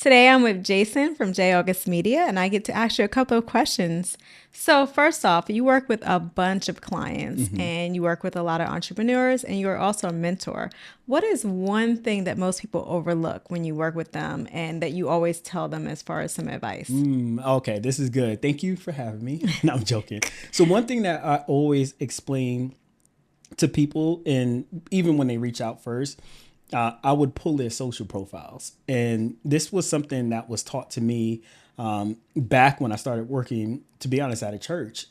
Today I'm with Jason from J.August Media, and I get to ask you a couple of questions. So, first off, you work with a bunch of clients hmm and you work with a lot of entrepreneurs, and you're also a mentor. What is one thing that most people overlook when you work with them and that you always tell them as far as some advice? Okay, this is good. Thank you for having me. No, I'm joking. So one thing that I always explain to people, and even when they reach out first, I would pull their social profiles. And this was something that was taught to me back when I started working, to be honest, at a church.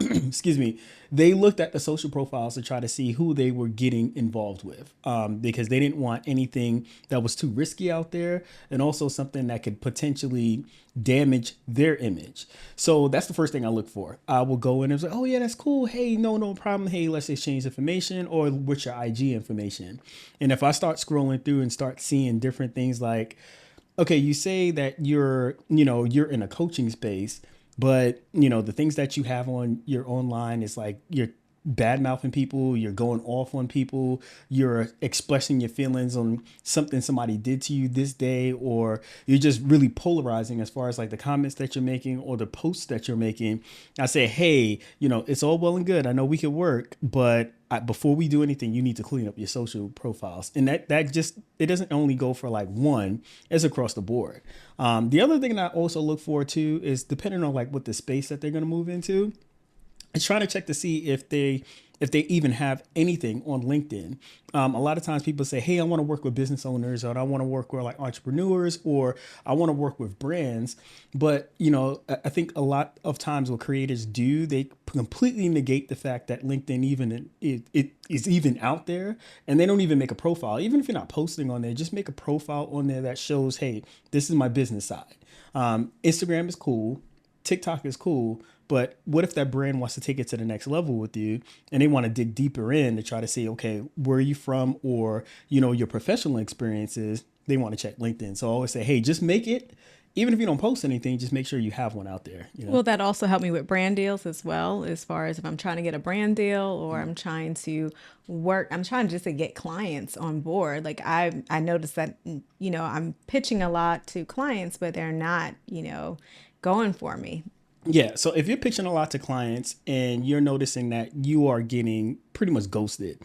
Excuse me. They looked at the social profiles to try to see who they were getting involved with because they didn't want anything that was too risky out there and also something that could potentially damage their image. So that's the first thing I look for. I will go in and say, oh, yeah, that's cool. Hey, no problem. Hey, let's exchange information, or what's your IG information? And if I start scrolling through and start seeing different things like, okay, you say that you're in a coaching space, but the things that you have on your online is like you're bad mouthing people, you're going off on people, you're expressing your feelings on something somebody did to you this day, or you're just really polarizing as far as like the comments that you're making or the posts that you're making. I say, hey, it's all well and good. I know we could work, but before we do anything, you need to clean up your social profiles. And that just, it doesn't only go for like one, it's across the board. The other thing that I also look for too is depending on like what the space that they're going to move into, it's trying to check to see if they even have anything on LinkedIn. A lot of times people say, hey, I want to work with business owners, or I want to work with like entrepreneurs, or I want to work with brands. But, I think a lot of times what creators do, they completely negate the fact that LinkedIn it is even out there, and they don't even make a profile. Even if you're not posting on there, just make a profile on there that shows, hey, this is my business side. Instagram is cool. TikTok is cool, but what if that brand wants to take it to the next level with you and they want to dig deeper in to try to see, okay, where are you from, or, your professional experiences? They want to check LinkedIn. So I always say, hey, just make it, even if you don't post anything, just make sure you have one out there. Will that also help me with brand deals as well, as far as if I'm trying to get a brand deal or I'm trying to I'm trying just to get clients on board. Like I noticed that, I'm pitching a lot to clients, but they're not, going for me. Yeah. So if you're pitching a lot to clients and you're noticing that you are getting pretty much ghosted,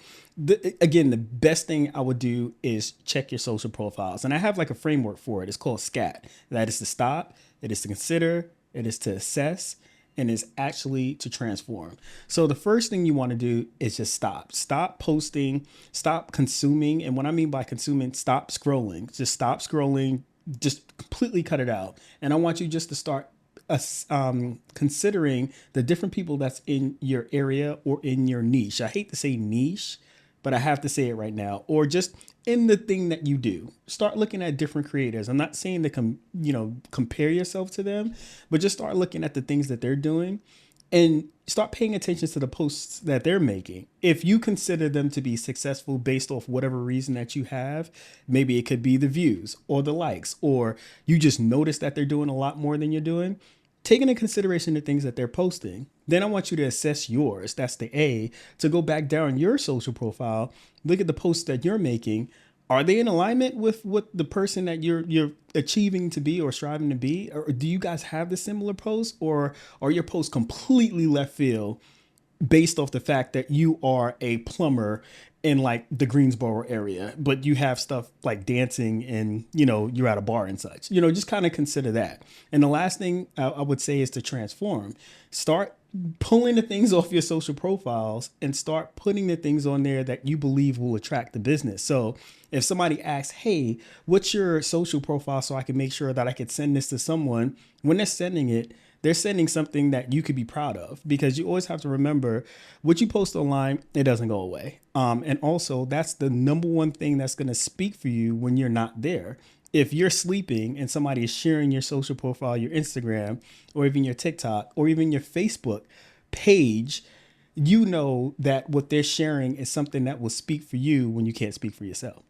again, the best thing I would do is check your social profiles. And I have like a framework for it. It's called SCAT. That is to stop, it is to consider, it is to assess, and is actually to transform. So the first thing you want to do is just stop. Stop posting, stop consuming. And what I mean by consuming, stop scrolling. Just stop scrolling, just completely cut it out. And I want you just to start considering the different people that's in your area or in your niche. I hate to say niche, but I have to say it right now. Or just in the thing that you do. Start looking at different creators. I'm not saying to compare yourself to them, but just start looking at the things that they're doing and start paying attention to the posts that they're making. If you consider them to be successful based off whatever reason that you have, maybe it could be the views or the likes, or you just notice that they're doing a lot more than you're doing. Taking into consideration the things that they're posting, then I want you to assess yours. That's the A, to go back down your social profile, look at the posts that you're making. Are they in alignment with what the person that you're achieving to be or striving to be? Or do you guys have the similar posts, or are your posts completely left field based off the fact that you are a plumber in like the Greensboro area, but you have stuff like dancing and, you're at a bar and such, just kind of consider that. And the last thing I would say is to transform. Start pulling the things off your social profiles and start putting the things on there that you believe will attract the business. So if somebody asks, hey, what's your social profile so I can make sure that I could send this to someone, when they're sending it, they're sending something that you could be proud of, because you always have to remember what you post online, it doesn't go away. And also that's the number one thing that's going to speak for you when you're not there. If you're sleeping and somebody is sharing your social profile, your Instagram, or even your TikTok, or even your Facebook page, you know that what they're sharing is something that will speak for you when you can't speak for yourself.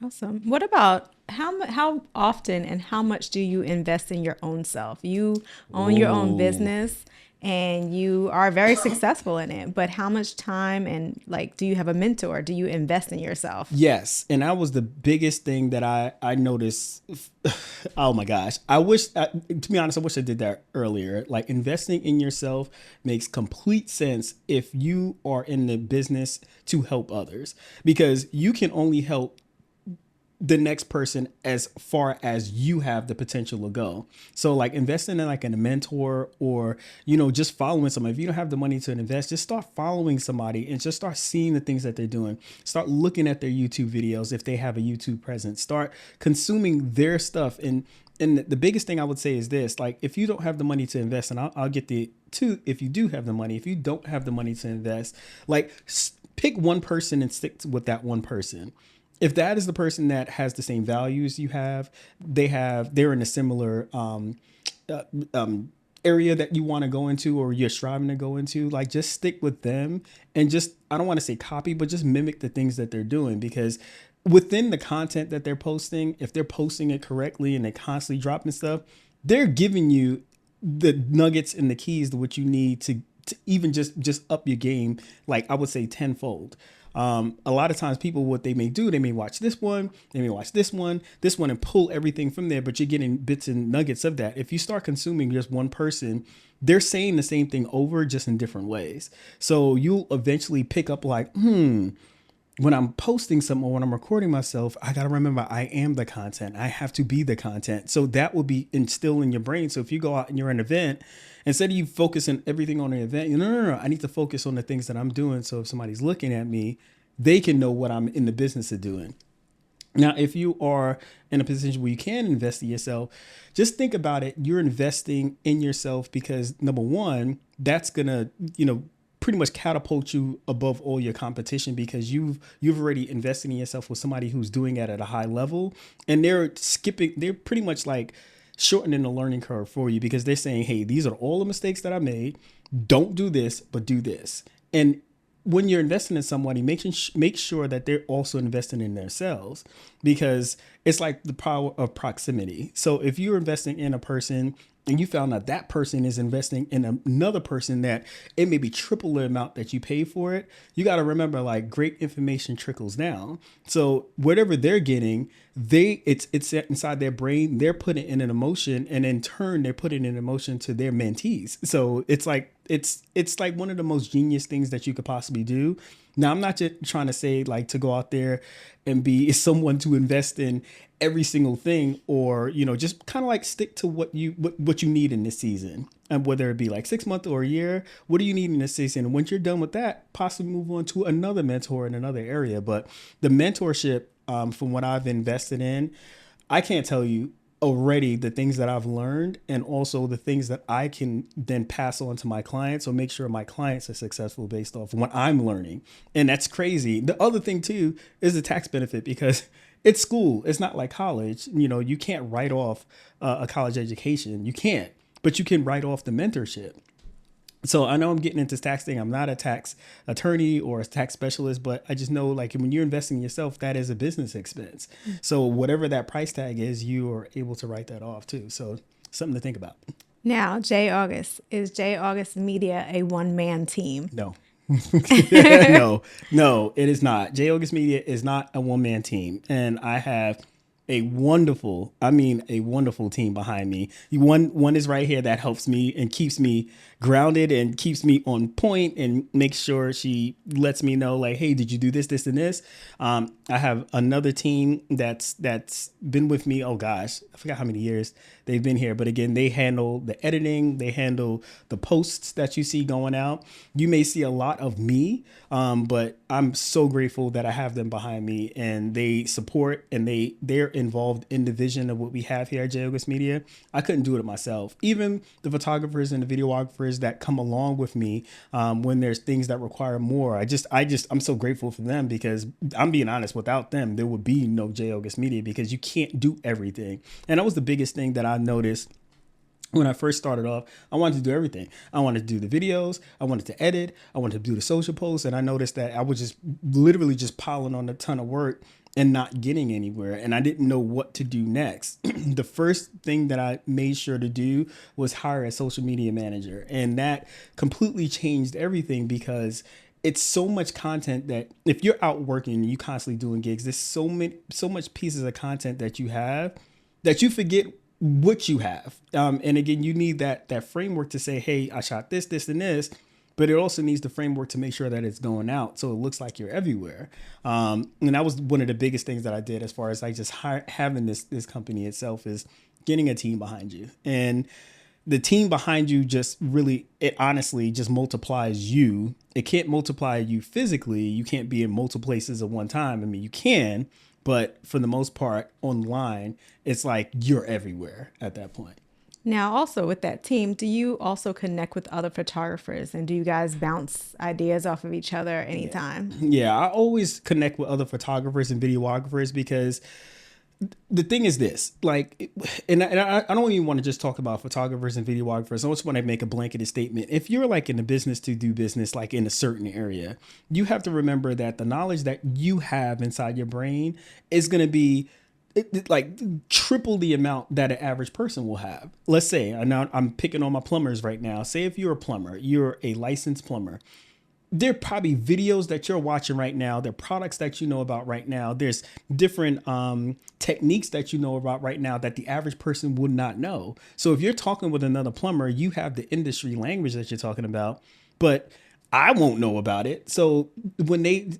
Awesome. What about how often and how much do you invest in your own self? You own your own Oh, business and you are very successful in it, but how much time and like do you have a mentor? Do you invest in yourself? yes. And that was the biggest thing that I noticed. Oh my gosh. To be honest, I wish I did that earlier. Like investing in yourself makes complete sense if you are in the business to help others, because you can only help the next person as far as you have the potential to go. So like investing in like in a mentor, or, just following somebody. If you don't have the money to invest, just start following somebody and just start seeing the things that they're doing. Start looking at their YouTube videos if they have a YouTube presence. Start consuming their stuff. And the biggest thing I would say is this: like, if you don't have the money to invest, and I'll get the two, if you do have the money, if you don't have the money to invest, like, pick one person and stick with that one person. If that is the person that has the same values you have, they're in a similar uh, um, area that you want to go into, or you're striving to go into, like, just stick with them and just, I don't want to say copy, but just mimic the things that they're doing. Because within the content that they're posting, if they're posting it correctly and they're constantly dropping stuff, they're giving you the nuggets and the keys to what you need to even just up your game, like I would say tenfold. A lot of times people, what they may do, they may watch this one, they may watch this one, and pull everything from there, but you're getting bits and nuggets of that. If you start consuming just one person, they're saying the same thing over, just in different ways. So you'll eventually pick up like, when I'm posting something or when I'm recording myself, I got to remember I am the content. I have to be the content. So that will be instilled in your brain. So if you go out and you're at an event, instead of you focusing everything on the event, no. I need to focus on the things that I'm doing. So if somebody's looking at me, they can know what I'm in the business of doing. Now, if you are in a position where you can invest in yourself, just think about it. You're investing in yourself because, number one, that's going to, pretty much catapult you above all your competition, because you've already invested in yourself with somebody who's doing it at a high level, and they're pretty much like shortening the learning curve for you, because they're saying, hey, these are all the mistakes that I made. Don't do this, but do this. And when you're investing in somebody, make sure that they're also investing in themselves, because it's like the power of proximity. So if you're investing in a person and you found out that person is investing in another person that it may be triple the amount that you pay for it, you got to remember, like, great information trickles down. So whatever they're getting, it's inside their brain. They're putting in an emotion, and in turn, they're putting in emotion to their mentees. So it's like one of the most genius things that you could possibly do. Now, I'm not just trying to say like to go out there and be someone to invest in every single thing, or, just kind of like stick to what you need in this season. And whether it be like 6 months or a year, what do you need in this season? And once you're done with that, possibly move on to another mentor in another area. But the mentorship, from what I've invested in, I can't tell you already the things that I've learned, and also the things that I can then pass on to my clients, or make sure my clients are successful based off of what I'm learning. And that's crazy. The other thing too is the tax benefit, because it's school. It's not like college. You can't write off a college education. You can't, but you can write off the mentorship. So I know I'm getting into tax thing. I'm not a tax attorney or a tax specialist, but I just know, like, when you're investing in yourself, that is a business expense. So whatever that price tag is, you are able to write that off too. So something to think about. Now, J.August, is J.August Media a one-man team? No. No, it is not. J.August Media is not a one-man team. And I have a wonderful team behind me. One is right here that helps me and keeps me grounded and keeps me on point, and makes sure she lets me know, like, hey, did you do this, this, and this? I have another team that's been with me. Oh gosh, I forgot how many years they've been here. But again, they handle the editing, they handle the posts that you see going out. You may see a lot of me, but I'm so grateful that I have them behind me, and they support, and they're involved in the vision of what we have here at J.August Media. I couldn't do it myself. Even the photographers and the videographers that come along with me, when there's things that require more, I'm so grateful for them, because I'm being honest, without them, there would be no J.August Media, because you can't do everything. And that was the biggest thing that I noticed. When I first started off, I wanted to do everything. I wanted to do the videos. I wanted to edit. I wanted to do the social posts. And I noticed that I was just literally just piling on a ton of work and not getting anywhere. And I didn't know what to do next. The first thing that I made sure to do was hire a social media manager. And that completely changed everything because it's so much content that if you're out working and you constantly doing gigs, there's so much pieces of content that you have that you forget what you have. And again, you need that framework to say, hey, I shot this, and this. But it also needs the framework to make sure that it's going out so it looks like you're everywhere. And that was one of the biggest things that I did as far as like just having this company itself is getting a team behind you. And the team behind you just really, it honestly just multiplies you. It can't multiply you physically. You can't be in multiple places at one time. I mean, you can, but for the most part online, it's like you're everywhere at that point. Now, also with that team, do you also connect with other photographers and do you guys bounce ideas off of each other anytime? Yeah, I always connect with other photographers and videographers because the thing is this, like, and I don't even want to just talk about photographers and videographers. I just want to make a blanketed statement. If you're like in the business to do business, like in a certain area, you have to remember that the knowledge that you have inside your brain is going to be like triple the amount that an average person will have. Let's say, and now I'm picking on my plumbers right now. Say if you're a plumber, you're a licensed plumber. There are probably videos that you're watching right now. There are products that you know about right now. There's different techniques that you know about right now that the average person would not know. So if you're talking with another plumber, you have the industry language that you're talking about, but I won't know about it. So when they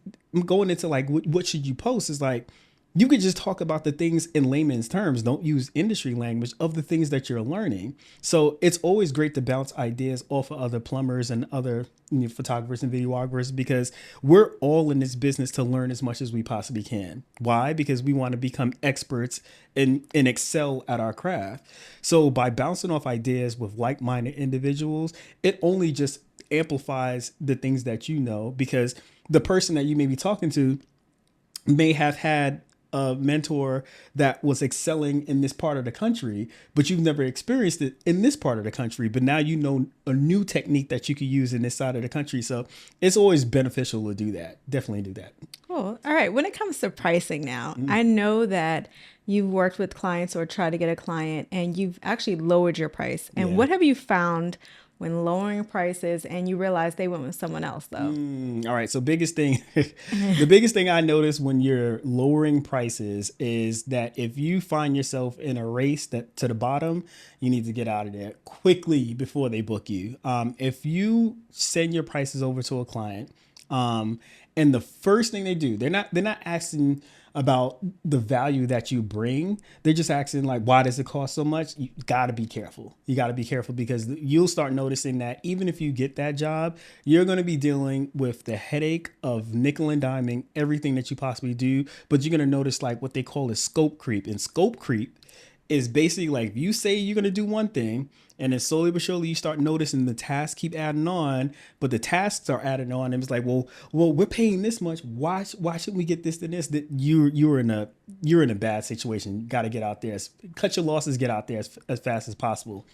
going into like, what should you post is like, you could just talk about the things in layman's terms. Don't use industry language of the things that you're learning. So it's always great to bounce ideas off of other plumbers and other photographers and videographers because we're all in this business to learn as much as we possibly can. Why? Because we want to become experts and excel at our craft. So by bouncing off ideas with like-minded individuals, it only just amplifies the things that you know because the person that you may be talking to may have had a mentor that was excelling in this part of the country, but you've never experienced it in this part of the country. But now you know a new technique that you could use in this side of the country. So it's always beneficial to do that. Definitely do that. Cool. All right. When it comes to pricing now, I know that you've worked with clients or tried to get a client and you've actually lowered your price. And Yeah. what have you found when lowering prices and you realize they went with someone else though? All right. So biggest thing, the biggest thing I notice when you're lowering prices is that if you find yourself in a race that to the bottom, you need to get out of there quickly before they book you. If you send your prices over to a client, and the first thing they do, they're not asking about the value that you bring. They're just asking like, why does it cost so much? You gotta be careful. You gotta be careful because you'll start noticing that even if you get that job, you're going to be dealing with the headache of nickel and diming everything that you possibly do. But you're going to notice like what they call is scope creep. And scope creep is basically like you say you're going to do one thing and then slowly but surely you start noticing the tasks keep adding on, but the tasks are added on and it's like, well, we're paying this much. Why shouldn't we get this and this? That you're in a bad situation. You got to get out there, cut your losses, get out there as fast as possible.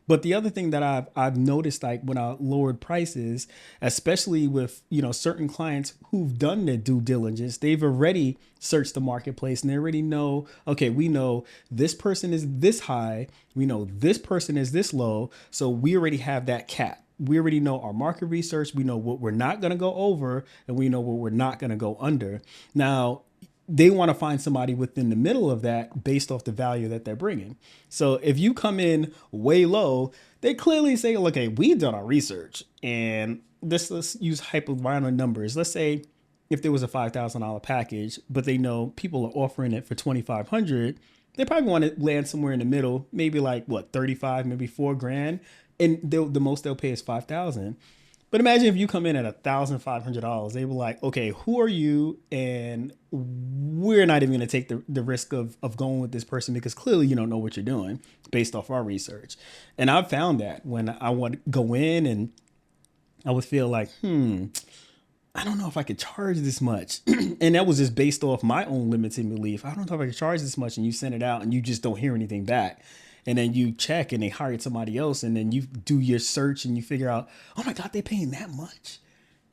But the other thing that I've noticed, like when I lowered prices, especially with certain clients who've done their due diligence, they've already searched the marketplace and they already know, okay, we know this person is this high, we know this person is this low, so we already have that cap. We already know our market research. We know what we're not going to go over, and we know what we're not going to go under. Now, they want to find somebody within the middle of that based off the value that they're bringing. So if you come in way low, they clearly say, look, hey, we've done our research and let's use hyper numbers. Let's say if there was a $5,000 package, but they know people are offering it for $2,500, they probably want to land somewhere in the middle, maybe like what, 35, maybe $4,000. And the most they'll pay is 5,000. But imagine if you come in at $1,500, they were like, okay, who are you? And we're not even going to take the risk of going with this person because clearly you don't know what you're doing based off our research. And I've found that when I want to go in and I would feel like, I don't know if I could charge this much. And that was just based off my own limiting belief. I don't know if I could charge this much. And you send it out and you just don't hear anything back. And then you check and they hired somebody else and then you do your search and you figure out, oh my God, they're paying that much.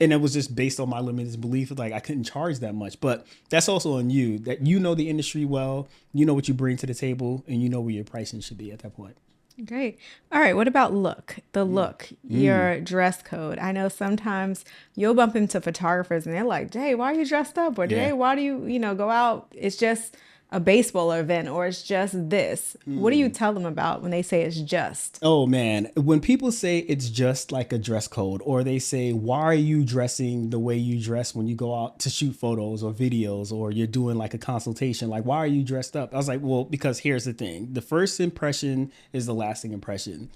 And it was just based on my limited belief, like I couldn't charge that much. But that's also on you, that you know the industry well, you know what you bring to the table, and you know where your pricing should be at that point. Great. All right. What about look? The look, Mm, your dress code. I know sometimes you'll bump into photographers and they're like, Jay, why are you dressed up? Or yeah. Jay, why do you, go out? It's just a baseball event or it's just this. What do you tell them about when they say it's just? Oh man, when people say it's just like a dress code, or they say, why are you dressing the way you dress when you go out to shoot photos or videos, or you're doing like a consultation, like, why are you dressed up? I was like, well, because here's the thing, the first impression is the lasting impression.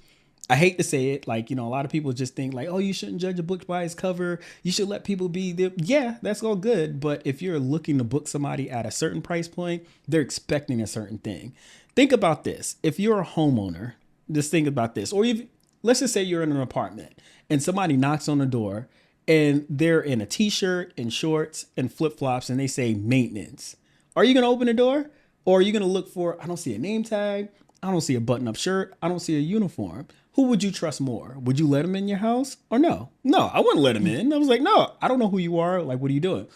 I hate to say it, like, a lot of people just think like, oh, you shouldn't judge a book by its cover. You should let people be there. Yeah, that's all good. But if you're looking to book somebody at a certain price point, they're expecting a certain thing. Think about this. If you're a homeowner, just think about this. Or if, let's just say you're in an apartment and somebody knocks on the door and they're in a t-shirt and shorts and flip-flops and they say maintenance. Are you going to open the door? Or are you going to look for, I don't see a name tag. I don't see a button up shirt. I don't see a uniform. Who would you trust more? Would you let him in your house or no? No, I wouldn't let him in. I was like, no, I don't know who you are. Like, what are you doing?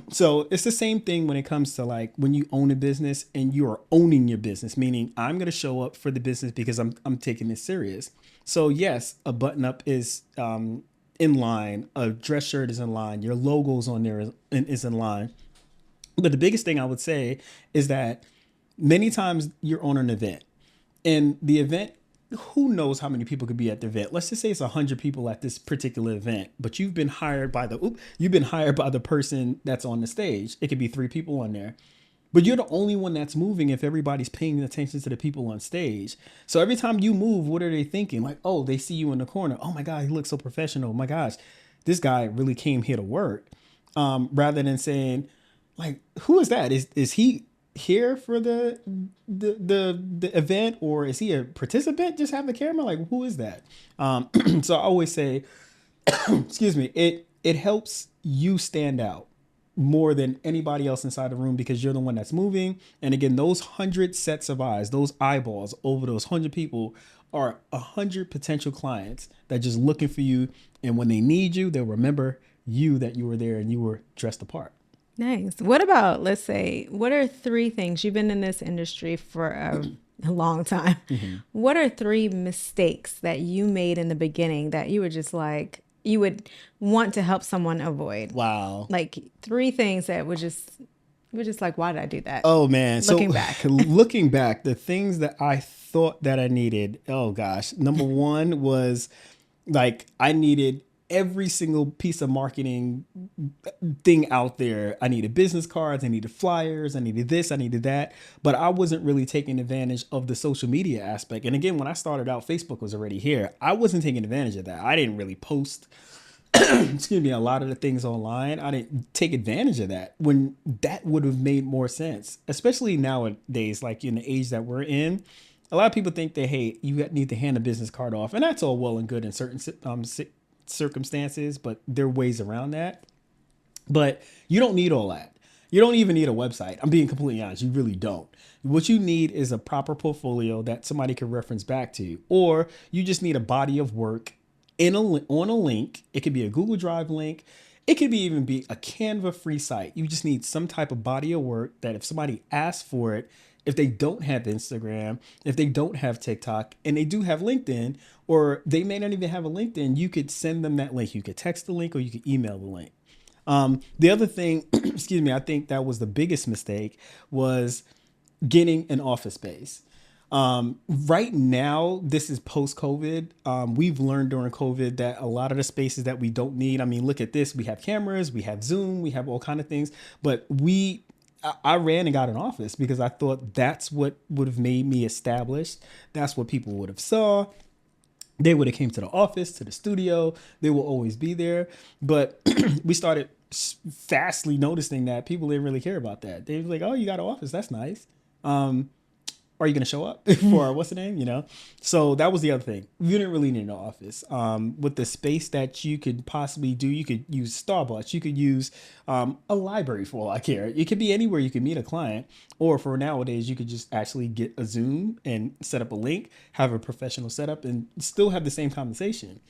So it's the same thing when it comes to like when you own a business and you are owning your business, meaning I'm going to show up for the business because I'm taking this serious. So yes, a button up is in line. A dress shirt is in line. Your logo's on there is in line. But the biggest thing I would say is that many times you're on an event and the event, who knows how many people could be at the event. Let's just say it's 100 people at this particular event, but you've been hired by the person that's on the stage. It could be 3 people on there, but you're the only one that's moving if everybody's paying attention to the people on stage. So every time you move, what are they thinking? Like, oh, they see you in the corner. Oh my God, he looks so professional. Oh my gosh, this guy really came here to work. Rather than saying, like, who is that? Is he here for the event, or is he a participant? Just have the camera. Like, who is that? So I always say, excuse me, it helps you stand out more than anybody else inside the room because you're the one that's moving. And again, those 100 sets of eyes, those eyeballs over those 100 people are 100 potential clients that just looking for you. And when they need you, they'll remember you, that you were there and you were dressed apart. Nice. What about, let's say, what are three things you've been in this industry for a long time? What are three mistakes that you made in the beginning that you were just like, you would want to help someone avoid? Wow. Like three things that would just like, why did I do that? Oh man. So Looking back. looking back, the things that I thought that I needed, oh gosh. Number one was like I needed every single piece of marketing thing out there. I needed business cards, I needed flyers, I needed this, I needed that. But I wasn't really taking advantage of the social media aspect. And again, when I started out, Facebook was already here. I wasn't taking advantage of that. I didn't really post excuse me, a lot of the things online. I didn't take advantage of that when that would have made more sense, especially nowadays, like in the age that we're in. A lot of people think that, hey, you need to hand a business card off, and that's all well and good in certain circumstances, but there are ways around that. But you don't need all that. You don't even need a website. I'm being completely honest. You really don't. What you need is a proper portfolio that somebody can reference back to, or you just need a body of work on a link. It could be a Google Drive link. It could be even be a Canva free site. You just need some type of body of work that if somebody asks for it, if they don't have Instagram, if they don't have TikTok, and they do have LinkedIn, or they may not even have a LinkedIn, you could send them that link. You could text the link or you could email the link. The other thing, excuse me, I think that was the biggest mistake was getting an office space. Right now, this is post COVID. We've learned during COVID that a lot of the spaces that we don't need. I mean, look at this. We have cameras, we have Zoom, we have all kind of things, but I ran and got an office because I thought that's what would have made me established. That's what people would have saw. They would have came to the office, to the studio. They will always be there. But we started fastly noticing that people didn't really care about that. They were like, oh, you got an office. That's nice. Are you going to show up for what's the name? So that was the other thing. You didn't really need an office. With the space that you could possibly do, you could use Starbucks. You could use a library for all I care. It could be anywhere you could meet a client. Or for nowadays, you could just actually get a Zoom and set up a link, have a professional setup, and still have the same conversation.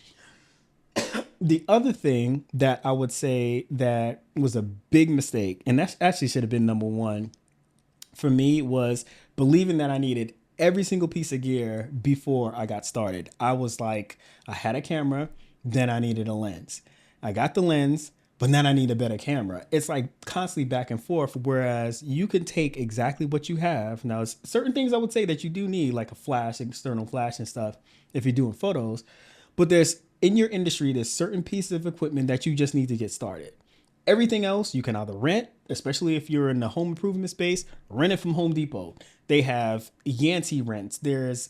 The other thing that I would say that was a big mistake, and that actually should have been number one for me, was believing that I needed every single piece of gear before I got started. I was like, I had a camera, then I needed a lens. I got the lens, but then I need a better camera. It's like constantly back and forth. Whereas you can take exactly what you have. Now, it's certain things I would say that you do need, like a flash, external flash and stuff, if you're doing photos. But there's in your industry, there's certain pieces of equipment that you just need to get started. Everything else you can either rent, especially if you're in the home improvement space, rent it from Home Depot. They have Yancey rents. There's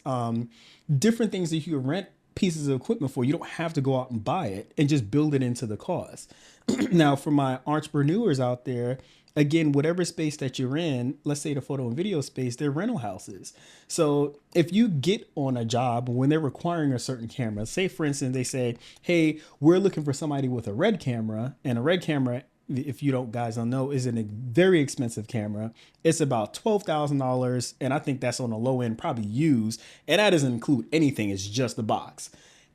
different things that you can rent pieces of equipment for. You don't have to go out and buy it and just build it into the cost. Now, for my entrepreneurs out there, again, whatever space that you're in, let's say the photo and video space, they're rental houses. So if you get on a job when they're requiring a certain camera, say for instance, they say, hey, we're looking for somebody with a red camera, and a red camera, if you don't guys don't know, is a very expensive camera. It's about $12,000. And I think that's on the low end, probably used. And that doesn't include anything. It's just the box.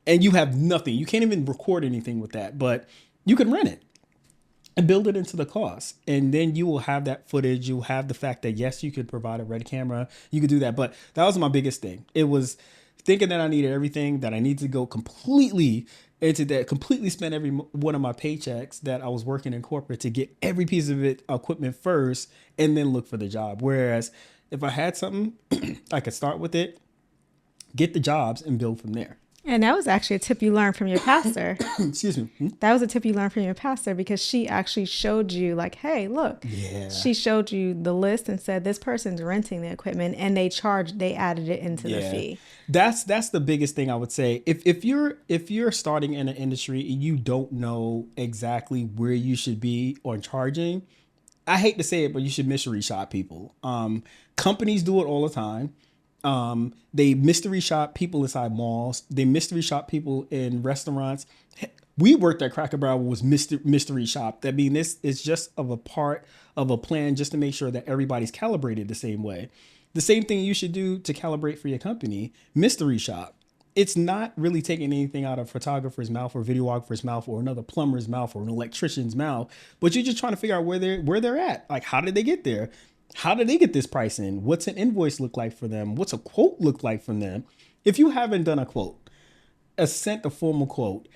And you have nothing. You can't even record anything with that, but you can rent it and build it into the cost. And then you will have that footage. You'll have the fact that, yes, you could provide a red camera. You could do that. But that was my biggest thing. It was thinking that I needed everything, that I need to go completely into that, completely spend every one of my paychecks that I was working in corporate to get every piece of it equipment first and then look for the job. Whereas if I had something, I could start with it, get the jobs and build from there. And that was actually a tip you learned from your pastor. Excuse me. That was a tip you learned from your pastor, because she actually showed you, like, hey, look. Yeah. She showed you the list and said, this person's renting the equipment, and they added it into the fee. That's the biggest thing I would say. If you're starting in an industry and you don't know exactly where you should be on charging, I hate to say it, but you should mystery shop people. Companies do it all the time. They mystery shop people inside malls. They mystery shop people in restaurants. We worked at Cracker Barrel was mystery shop. I mean, this is just of a part of a plan just to make sure that everybody's calibrated the same way. The same thing you should do to calibrate for your company, mystery shop. It's not really taking anything out of a photographer's mouth or videographer's mouth or another plumber's mouth or an electrician's mouth, but you're just trying to figure out where they're at. Like, how did they get there? How did they get this price in? What's an invoice look like for them? What's a quote look like from them? If you haven't done a quote, sent a formal quote,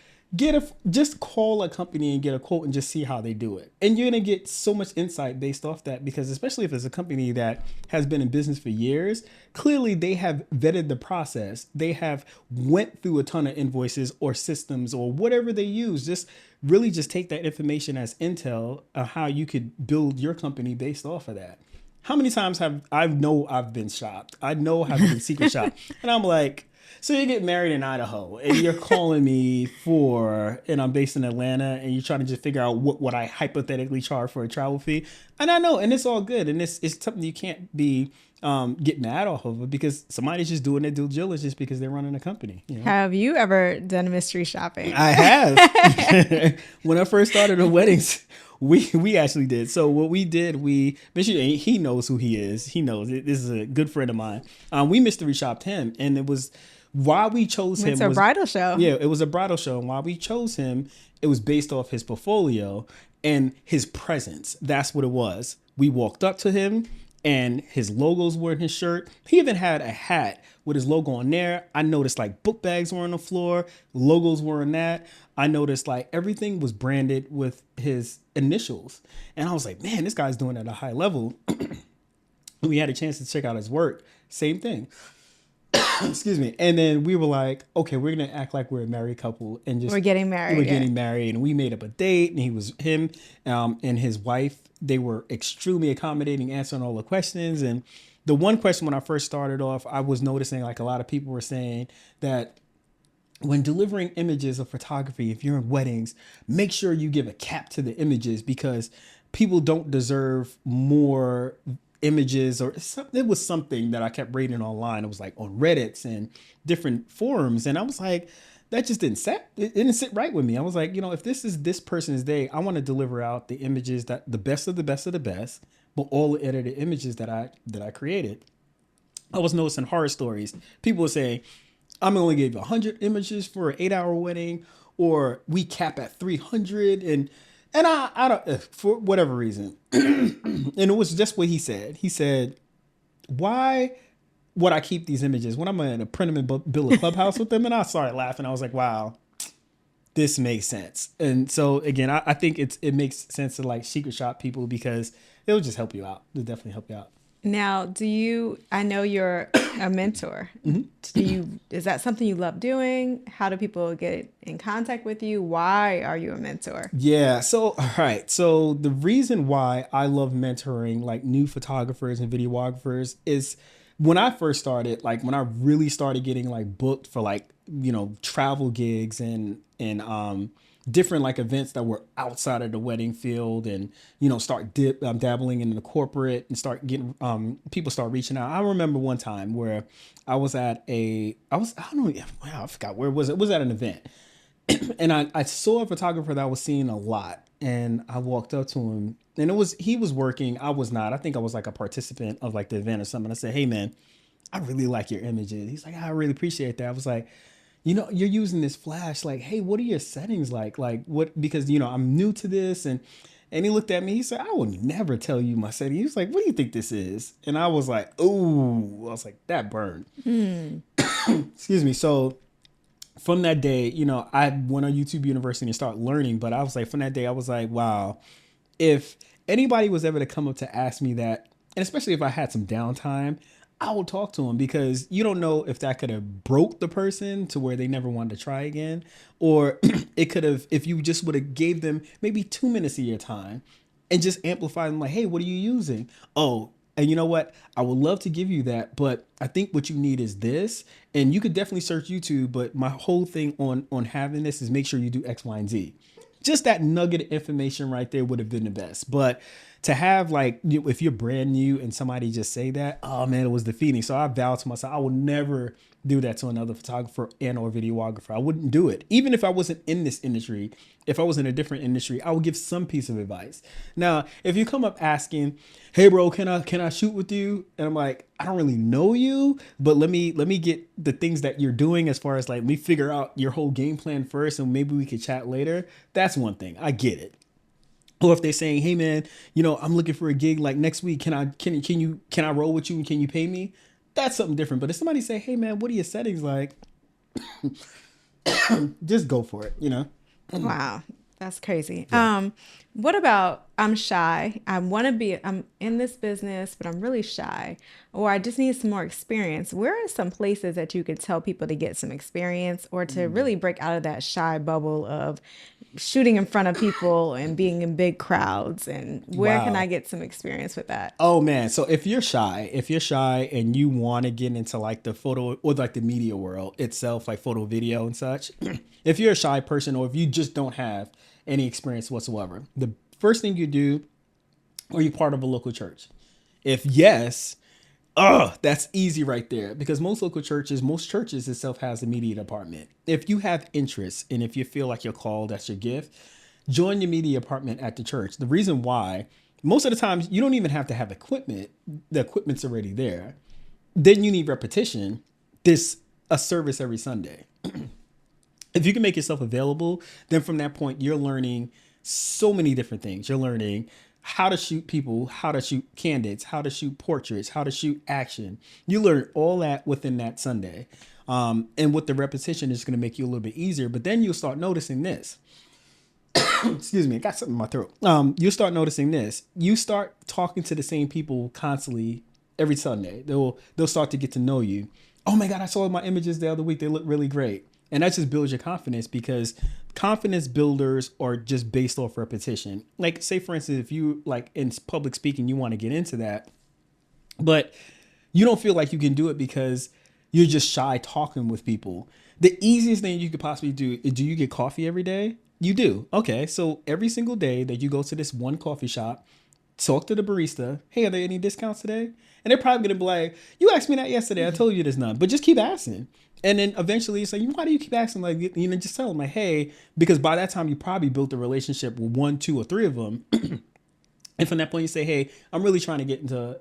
just call a company and get a quote and just see how they do it. And you're going to get so much insight based off that, because especially if it's a company that has been in business for years, clearly they have vetted the process. They have went through a ton of invoices or systems or whatever they use. Just really just take that information as intel of how you could build your company based off of that. How many times I've been shopped? I know I've been secret shopped. And I'm like, so you get married in Idaho and you're calling me and I'm based in Atlanta, and you're trying to just figure out what I hypothetically charge for a travel fee. And I know, and it's all good. And it's something you can't be get mad off of it, because somebody's just doing their due diligence because they're running a company. You know? Have you ever done mystery shopping? I have. When I first started the weddings, we actually did. So what we did, he knows who he is. He knows it. This is a good friend of mine. We mystery shopped him, and it was why we chose him. It's a bridal show. Yeah, it was a bridal show, and why we chose him, it was based off his portfolio and his presence. That's what it was. We walked up to him, and his logos were in his shirt. He even had a hat with his logo on there. I noticed like book bags were on the floor, logos were on that. I noticed like everything was branded with his initials. And I was like, man, this guy's doing it at a high level. We had a chance to check out his work. Same thing. Excuse me. And then we were like, okay, we're going to act like we're a married couple and just... We're getting married. We're getting married. And we made up a date, and him and his wife, they were extremely accommodating, answering all the questions. And the one question when I first started off, I was noticing like a lot of people were saying that when delivering images of photography, if you're in weddings, make sure you give a cap to the images, because people don't deserve more images, or it was something that I kept reading online. It was like on Reddits and different forums. And I was like, that just didn't sit right with me. I was like, if this is this person's day, I want to deliver out the images that the best of the best of the best, but all the edited images that I created. I was noticing horror stories. People were saying, I'm only give you 100 images for an 8-hour wedding, or we cap at 300. And I don't, for whatever reason. And it was just what he said. He said, why would I keep these images when I'm going to print them and build a clubhouse with them? And I started laughing. I was like, wow, this makes sense. And so again, I think it makes sense to like secret shop people because it'll just help you out. It'll definitely help you out. Now, I know you're a mentor. Is that something you love doing? How do people get in contact with you? Why are you a mentor? Yeah. So, all right. So the reason why I love mentoring like new photographers and videographers is when I first started, like when I really started getting like booked for like, travel gigs and different like events that were outside of the wedding field and, start dabbling in the corporate and start getting, people start reaching out. I remember one time where I was at I don't know, wow, I forgot where was it? It was at an event. And I saw a photographer that I was seeing a lot, and I walked up to him, and he was working. I was not. I think I was like a participant of like the event or something. I said, "Hey man, I really like your images." He's like, "I really appreciate that." I was like, "You're using this flash. Like, hey, what are your settings like? Like what? Because I'm new to this." And he looked at me. He said, "I will never tell you my setting." He was like, "What do you think this is?" And I was like, "Ooh," I was like, "That burned." Excuse me. So from that day, I went on YouTube University and started learning. But I was like, from that day, I was like, wow, if anybody was ever to come up to ask me that, and especially if I had some downtime, I would talk to them because you don't know if that could have broke the person to where they never wanted to try again. Or it could have, if you just would have gave them maybe 2 minutes of your time and just amplify them like, hey, what are you using? Oh, and you know what? I would love to give you that, but I think what you need is this. And you could definitely search YouTube, but my whole thing on having this is make sure you do X, Y, and Z. Just that nugget of information right there would have been the best. But to have like, if you're brand new and somebody just say that, oh man, it was defeating. So I vowed to myself, I will never do that to another photographer and or videographer. I wouldn't do it. Even if I wasn't in this industry, if I was in a different industry, I would give some piece of advice. Now, if you come up asking, hey bro, can I shoot with you? And I'm like, I don't really know you, but let me get the things that you're doing as far as like, let me figure out your whole game plan first and maybe we could chat later. That's one thing. I get it. Or if they're saying, hey man, I'm looking for a gig like next week. Can I roll with you and can you pay me? That's something different. But if somebody say, hey man, what are your settings like? Just go for it. Wow, that's crazy. Yeah. What about I'm shy. I'm in this business, but I'm really shy, or I just need some more experience. Where are some places that you could tell people to get some experience or to really break out of that shy bubble of shooting in front of people and being in big crowds? And where can I get some experience with that? Oh man. So if you're shy and you want to get into like the photo or like the media world itself, like photo, video and such, if you're a shy person or if you just don't have any experience whatsoever, the first thing you do, are you part of a local church? If yes, that's easy right there because most churches itself has a media department. If you have interest and if you feel like you're called, that's your gift, join your media department at the church. The reason why, most of the times you don't even have to have equipment. The equipment's already there. Then you need repetition. There's a service every Sunday. If you can make yourself available, then from that point, you're learning so many different things. You're learning how to shoot people, how to shoot candidates, how to shoot portraits, how to shoot action. You learn all that within that Sunday. And with the repetition, it's going to make you a little bit easier. But then you'll start noticing this. Excuse me, I got something in my throat. You'll start noticing this. You start talking to the same people constantly every Sunday. They'll start to get to know you. Oh my God, I saw my images the other week. They look really great. And that just builds your confidence because confidence builders are just based off repetition. Like say, for instance, if you like in public speaking, you want to get into that, but you don't feel like you can do it because you're just shy talking with people. The easiest thing you could possibly do you get coffee every day? You do. Okay. So every single day that you go to this one coffee shop, talk to the barista. Hey, are there any discounts today? And they're probably going to be like, you asked me that yesterday. I told you there's none, but just keep asking. And then eventually it's like, why do you keep asking? Like, just tell them like, hey, because by that time you probably built a relationship with 1, 2, or 3 of them. And from that point, you say, hey, I'm really trying to get into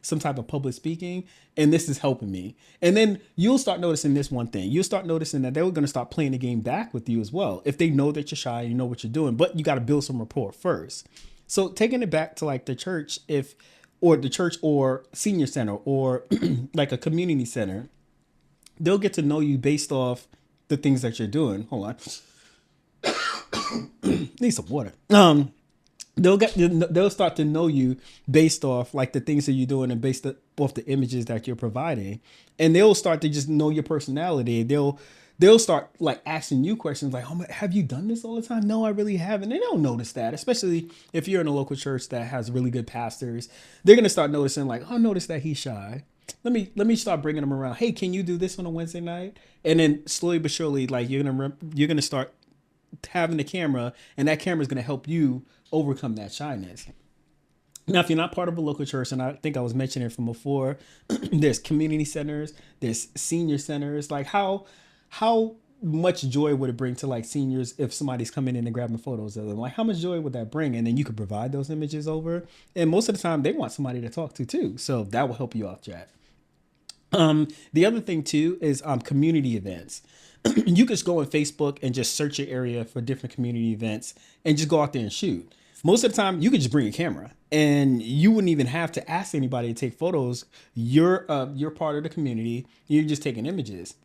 some type of public speaking, and this is helping me. And then you'll start noticing this one thing. You'll start noticing that they're going to start playing the game back with you as well. If they know that you're shy, you know what you're doing, but you got to build some rapport first. So taking it back to like the church, or the church or senior center or like a community center, they'll get to know you based off the things that you're doing. Hold on. Need some water. They'll start to know you based off like the things that you're doing and based off the images that you're providing, and they'll start to just know your personality. They'll start like asking you questions like, oh, have you done this all the time? No, I really haven't. And they don't notice that, especially if you're in a local church that has really good pastors. They're gonna start noticing like, oh, I noticed that he's shy. Let me start bringing them around. Hey, can you do this on a Wednesday night? And then slowly but surely, like you're gonna start having the camera, and that camera is gonna help you overcome that shyness. Now, if you're not part of a local church, and I think I was mentioning it from before, there's community centers, there's senior centers. Like how much joy would it bring to like seniors if somebody's coming in and grabbing photos of them? Like how much joy would that bring? And then you could provide those images over. And most of the time they want somebody to talk to too. So that will help you out, Jack. The other thing too is community events. You could just go on Facebook and just search your area for different community events and just go out there and shoot. Most of the time, you could just bring a camera and you wouldn't even have to ask anybody to take photos. You're part of the community. You're just taking images.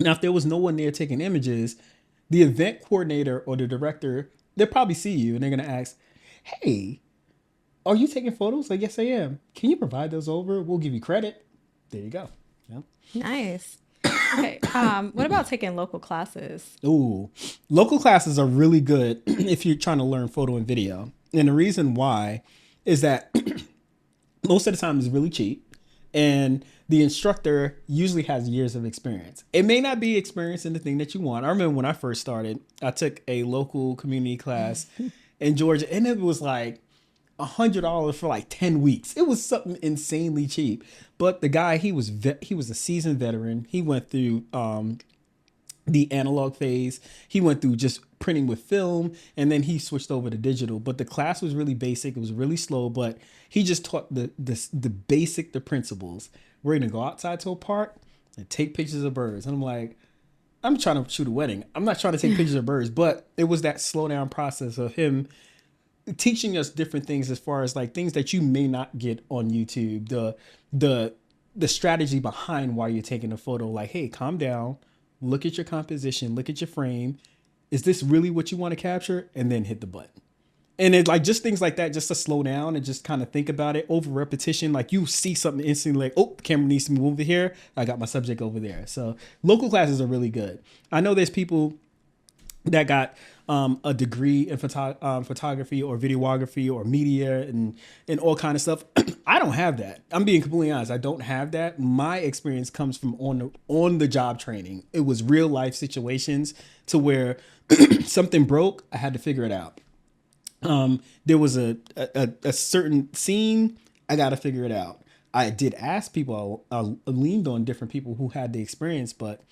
Now, if there was no one there taking images, the event coordinator or the director, they'll probably see you and they're going to ask, hey, are you taking photos? Like, yes, I am. Can you provide those over? We'll give you credit. There you go. Yeah. Nice. Okay. What about taking local classes? Ooh, local classes are really good if you're trying to learn photo and video. And the reason why is that most of the time it's really cheap, and the instructor usually has years of experience. It may not be experience in the thing that you want. I remember when I first started, I took a local community class in Georgia, and it was like $100 for like 10 weeks. It was something insanely cheap. But the guy, he was a seasoned veteran. He went through the analog phase. He went through just printing with film, and then he switched over to digital. But the class was really basic. It was really slow, but he just taught the principles. We're gonna go outside to a park and take pictures of birds. And I'm like, I'm trying to shoot a wedding. I'm not trying to take pictures of birds, but it was that slow down process of him teaching us different things as far as like things that you may not get on YouTube. The strategy behind why you're taking a photo. Like, hey, calm down. Look at your composition. Look at your frame. Is this really what you want to capture? And then hit the button. And it's like just things like that, just to slow down and just kind of think about it over repetition. Like you see something instantly, like, oh, the camera needs to move over here. I got my subject over there. So local classes are really good. I know there's people that got a degree in photography or videography or media and all kind of stuff. I don't have that. I'm being completely honest. I don't have that. My experience comes from on the job training. It was real life situations to where something broke. I had to figure it out. There was a certain scene. I got to figure it out. I did ask people. I leaned on different people who had the experience, but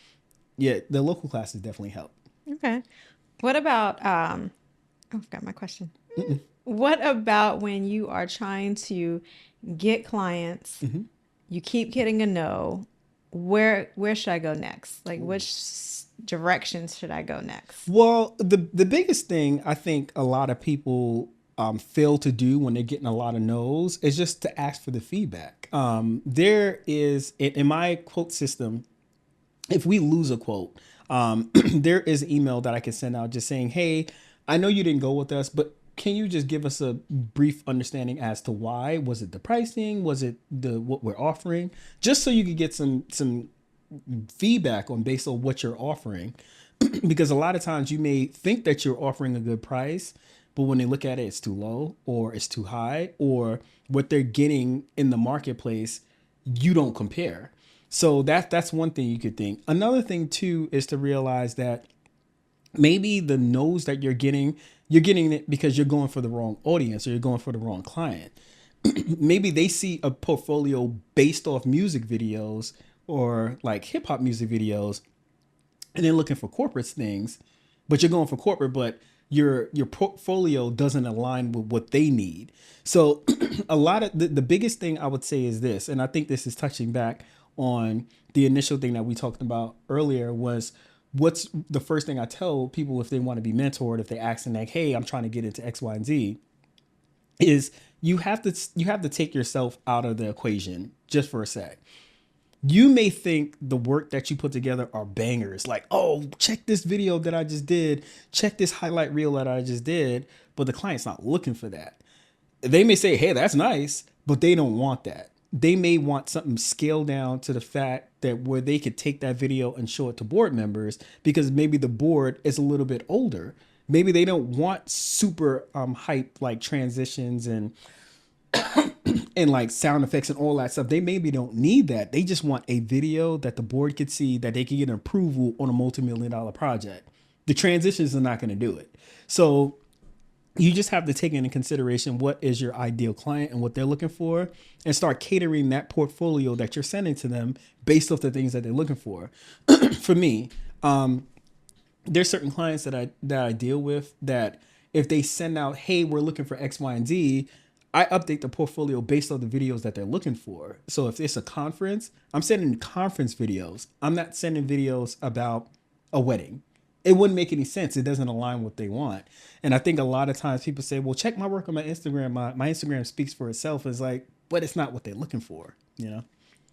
yeah, the local classes definitely help. Okay. What about I forgot my question. What about when you are trying to get clients, you keep getting a no, where should I go next? Like which directions should I go next? Well, the biggest thing I think a lot of people fail to do when they're getting a lot of no's is just to ask for the feedback. There is in my quote system, if we lose a quote, there is an email that I can send out just saying, hey, I know you didn't go with us, but can you just give us a brief understanding as to why? Was it the pricing? Was it what we're offering? Just so you could get some feedback on based on what you're offering. Because a lot of times you may think that you're offering a good price, but when they look at it, it's too low or it's too high, or what they're getting in the marketplace, you don't compare. So that's one thing you could think. Another thing too is to realize that maybe the no's that you're getting it because you're going for the wrong audience or you're going for the wrong client. Maybe they see a portfolio based off music videos or like hip hop music videos, and they're looking for corporate things, but you're going for corporate, but your portfolio doesn't align with what they need. So a lot of the biggest thing I would say is this, and I think this is touching back on the initial thing that we talked about earlier, was what's the first thing I tell people if they want to be mentored, if they ask and like, hey, I'm trying to get into X, Y, and Z, is you have to take yourself out of the equation just for a sec. You may think the work that you put together are bangers, like, oh, check this video that I just did, check this highlight reel that I just did, but the client's not looking for that. They may say, hey, that's nice, but they don't want that. They may want something scaled down to the fact that where they could take that video and show it to board members, because maybe the board is a little bit older. Maybe they don't want super hype like transitions and like sound effects and all that stuff. They maybe don't need that. They just want a video that the board could see, that they can get an approval on a multi-million-dollar project. The transitions are not going to do it. So you just have to take into consideration what is your ideal client and what they're looking for, and start catering that portfolio that you're sending to them based off the things that they're looking for. For me, there's certain clients that I deal with that if they send out, hey, we're looking for X, Y, and Z, I update the portfolio based on the videos that they're looking for. So if it's a conference, I'm sending conference videos. I'm not sending videos about a wedding. It wouldn't make any sense. It doesn't align with what they want. And I think a lot of times people say, well, check my work on my Instagram. My Instagram speaks for itself. It's like, but it's not what they're looking for, you know?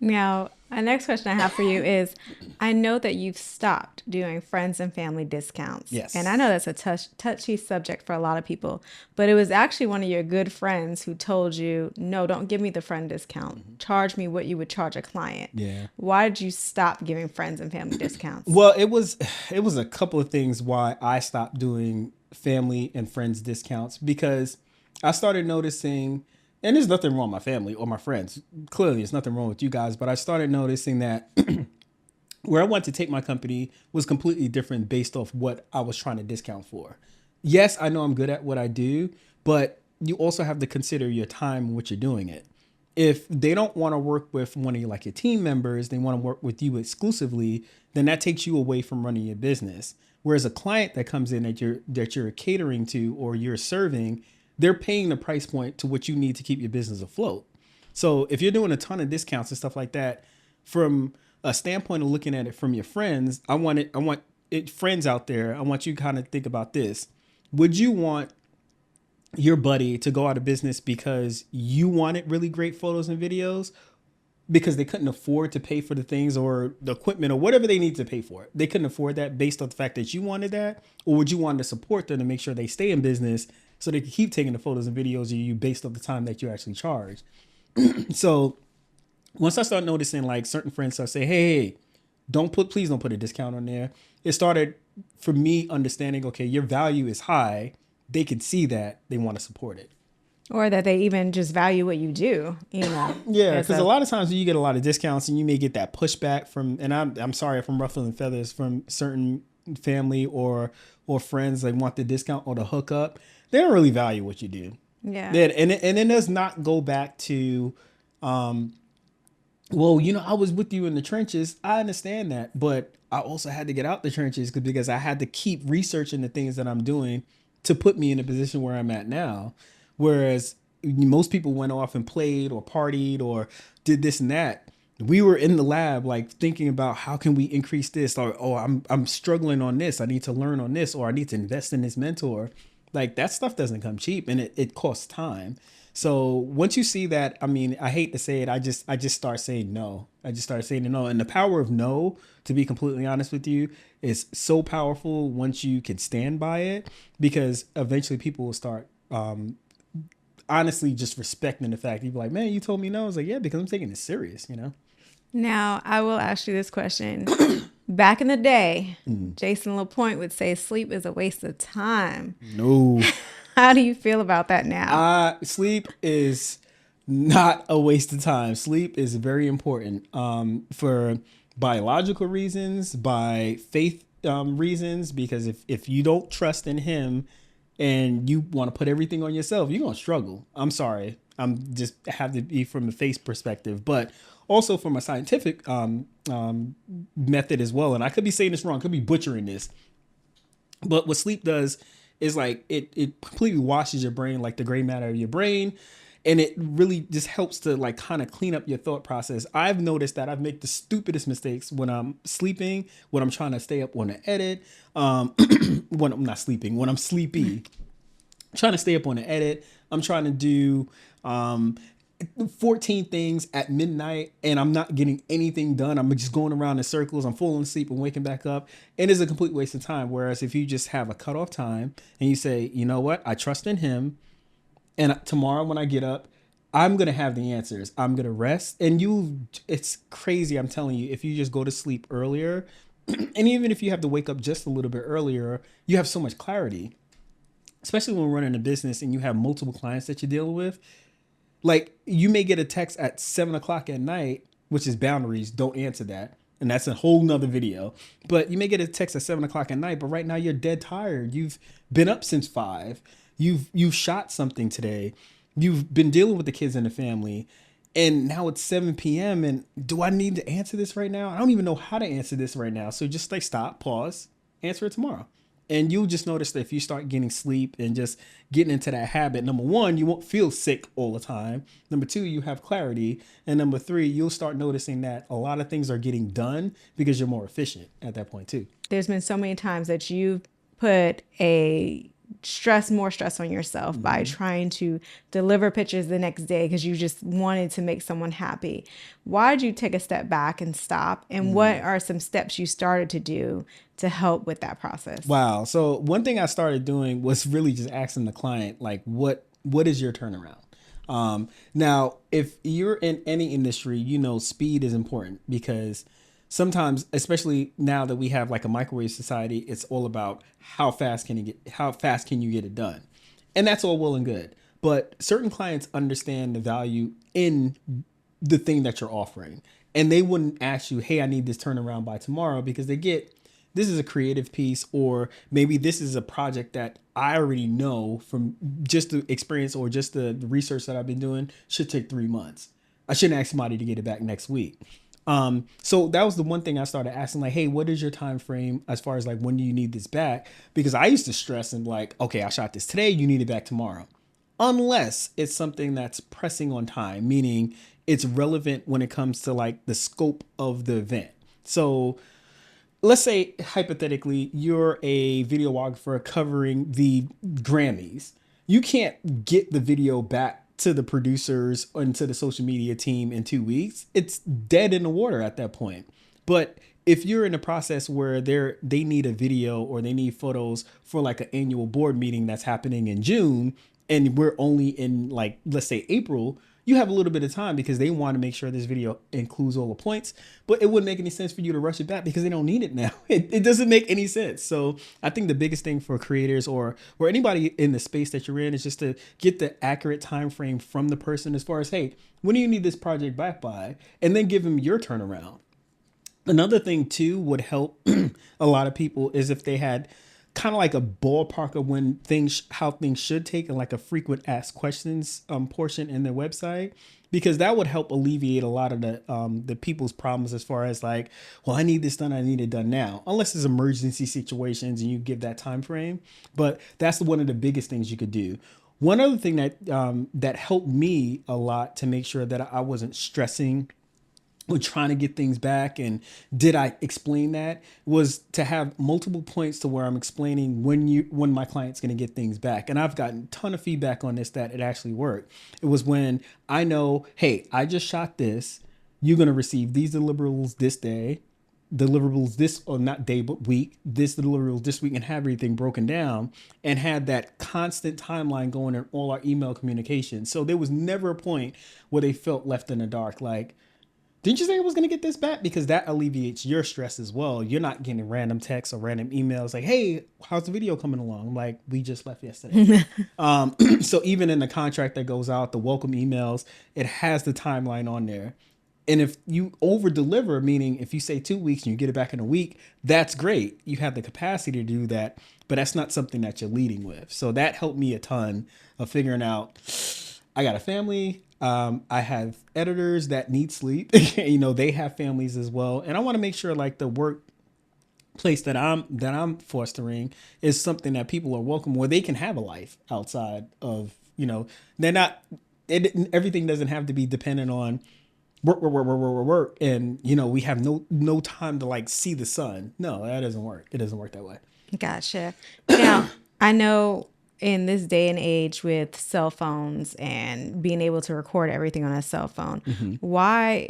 Now, our next question I have for you is, I know that you've stopped doing friends and family discounts. Yes. And I know that's a touchy subject for a lot of people, but it was actually one of your good friends who told you, no, don't give me the friend discount. Charge me what you would charge a client. Yeah. Why did you stop giving friends and family discounts? Well, it was a couple of things why I stopped doing family and friends discounts, because I started noticing, and there's nothing wrong with my family or my friends. Clearly, there's nothing wrong with you guys, but I started noticing that where I wanted to take my company was completely different based off what I was trying to discount for. Yes, I know I'm good at what I do, but you also have to consider your time and what you're doing it. If they don't want to work with one of your team members, they want to work with you exclusively, then that takes you away from running your business. Whereas a client that comes in that you're catering to or you're serving, they're paying the price point to what you need to keep your business afloat. So if you're doing a ton of discounts and stuff like that, from a standpoint of looking at it from your friends, I want it friends out there. I want you to kind of think about this. Would you want your buddy to go out of business because you wanted really great photos and videos, because they couldn't afford to pay for the things or the equipment or whatever they need to pay for it? They couldn't afford that based on the fact that you wanted that? Or would you want to support them to make sure they stay in business so they can keep taking the photos and videos of you based on the time that you actually charge? So once I start noticing certain friends start saying, hey, please don't put a discount on there. It started for me understanding, okay, your value is high. They can see that, they want to support it. Or that they even just value what you do, Yeah, because a lot of times you get a lot of discounts and you may get that pushback from, and I'm sorry if I'm ruffling feathers, from certain family or friends. They want the discount or the hookup. They don't really value what you do. Yeah. And it does not go back to, well, I was with you in the trenches. I understand that, but I also had to get out the trenches because I had to keep researching the things that I'm doing to put me in a position where I'm at now. Whereas most people went off and played or partied or did this and that. We were in the lab, thinking about how can we increase this, or, oh, I'm struggling on this. I need to learn on this, or I need to invest in this mentor. That stuff doesn't come cheap, and it costs time. So once you see that, I hate to say it, I just start saying no. I just started saying no. And the power of no, to be completely honest with you, is so powerful once you can stand by it, because eventually people will start honestly just respecting the fact. You'd be like, man, you told me no. I was like, yeah, because I'm taking this serious, Now, I will ask you this question. Back in the day, Jason LaPointe would say sleep is a waste of time. No. How do you feel about that now? Sleep is not a waste of time. Sleep is very important for biological reasons, by faith reasons, because if you don't trust in him and you want to put everything on yourself, you're going to struggle. I'm sorry. I'm just have to be from the faith perspective, but also from a scientific method as well. And I could be saying this wrong, could be butchering this, but what sleep does is like it completely washes your brain, like the gray matter of your brain. And it really just helps to like kind of clean up your thought process. I've noticed that I make the stupidest mistakes when I'm sleeping, when I'm trying to stay up on an edit, when I'm not sleeping, when I'm sleepy, trying to stay up on an edit. I'm trying to do um, 14 things at midnight and I'm not getting anything done. I'm just going around in circles. I'm falling asleep and waking back up. And it's a complete waste of time. Whereas if you just have a cutoff time and you say, you know what, I trust in him. And tomorrow when I get up, I'm going to have the answers. I'm going to rest. And it's crazy. I'm telling you, if you just go to sleep earlier, and even if you have to wake up just a little bit earlier, you have so much clarity, especially when we're running a business and you have multiple clients that you're dealing with. Like you may get a text at 7 o'clock at night, which is boundaries. Don't answer that. And that's a whole nother video. But you may get a text at 7 o'clock at night, but right now you're dead tired. You've been up since 5. You've shot something today. You've been dealing with the kids and the family. And now it's 7 p.m. And do I need to answer this right now? I don't even know how to answer this right now. So just like stop, pause, answer it tomorrow. And you'll just notice that if you start getting sleep and just getting into that habit, number one, you won't feel sick all the time. Number two, you have clarity. And number three, you'll start noticing that a lot of things are getting done because you're more efficient at that point too. There's been so many times that you've put a more stress on yourself by trying to deliver pictures the next day because you just wanted to make someone happy. Why did you take a step back and stop? And what are some steps you started to do to help with that process? Wow. So one thing I started doing was really just asking the client, like, what is your turnaround? Now, if you're in any industry, you know, speed is important because sometimes, especially now that we have like a microwave society, it's all about how fast can you get it done? And that's all well and good. But certain clients understand the value in the thing that you're offering. And they wouldn't ask you, hey, I need this turnaround by tomorrow because they get this is a creative piece, or maybe this is a project that I already know from just the experience or just the research that I've been doing should take 3 months. I shouldn't ask somebody to get it back next week. So that was the one thing I started asking, like, hey, what is your time frame as far as like when do you need this back? Because I used to stress and like, okay, I shot this today, you need it back tomorrow. Unless it's something that's pressing on time, meaning it's relevant when it comes to like the scope of the event. So let's say hypothetically you're a videographer covering the Grammys. You can't get the video back to the producers and to the social media team in 2 weeks. It's dead in the water at that point. But if you're in a process where they need a video or they need photos for like an annual board meeting that's happening in June and we're only in like, let's say April, you have a little bit of time because they want to make sure this video includes all the points, but it wouldn't make any sense for you to rush it back because they don't need it now. It doesn't make any sense. So I think the biggest thing for creators or anybody in the space that you're in is just to get the accurate time frame from the person as far as, hey, when do you need this project back by? And then give them your turnaround. Another thing too would help a lot of people is if they had kind of like a ballpark of how things should take and like a frequent asked questions portion in their website, because that would help alleviate a lot of the people's problems as far as like, well, I need this done, I need it done now, unless it's emergency situations and you give that time frame. But that's one of the biggest things you could do. One other thing that helped me a lot to make sure that I wasn't stressing with trying to get things back and did I explain that was to have multiple points to where I'm explaining when my client's going to get things back. And I've gotten a ton of feedback on this that it actually worked. It was when I know, hey, I just shot this. You're going to receive these deliverables this day, deliverables this, or not day, but week, this deliverables this week, and have everything broken down and had that constant timeline going in all our email communication. So there was never a point where they felt left in the dark. Like, didn't you say I was going to get this back? Because that alleviates your stress as well. You're not getting random texts or random emails like, hey, how's the video coming along? Like, we just left yesterday. So even in the contract that goes out, the welcome emails, it has the timeline on there. And if you over deliver, meaning if you say 2 weeks and you get it back in a week, that's great. You have the capacity to do that, but that's not something that you're leading with. So that helped me a ton of figuring out, I got a family. I have editors that need sleep. They have families as well. And I want to make sure like the work place that I'm fostering is something that people are welcome, where they can have a life outside of, they're not, everything doesn't have to be dependent on work, and we have no time to like see the sun. No, that doesn't work. It doesn't work that way. Gotcha. Now, I know in this day and age with cell phones and being able to record everything on a cell phone, why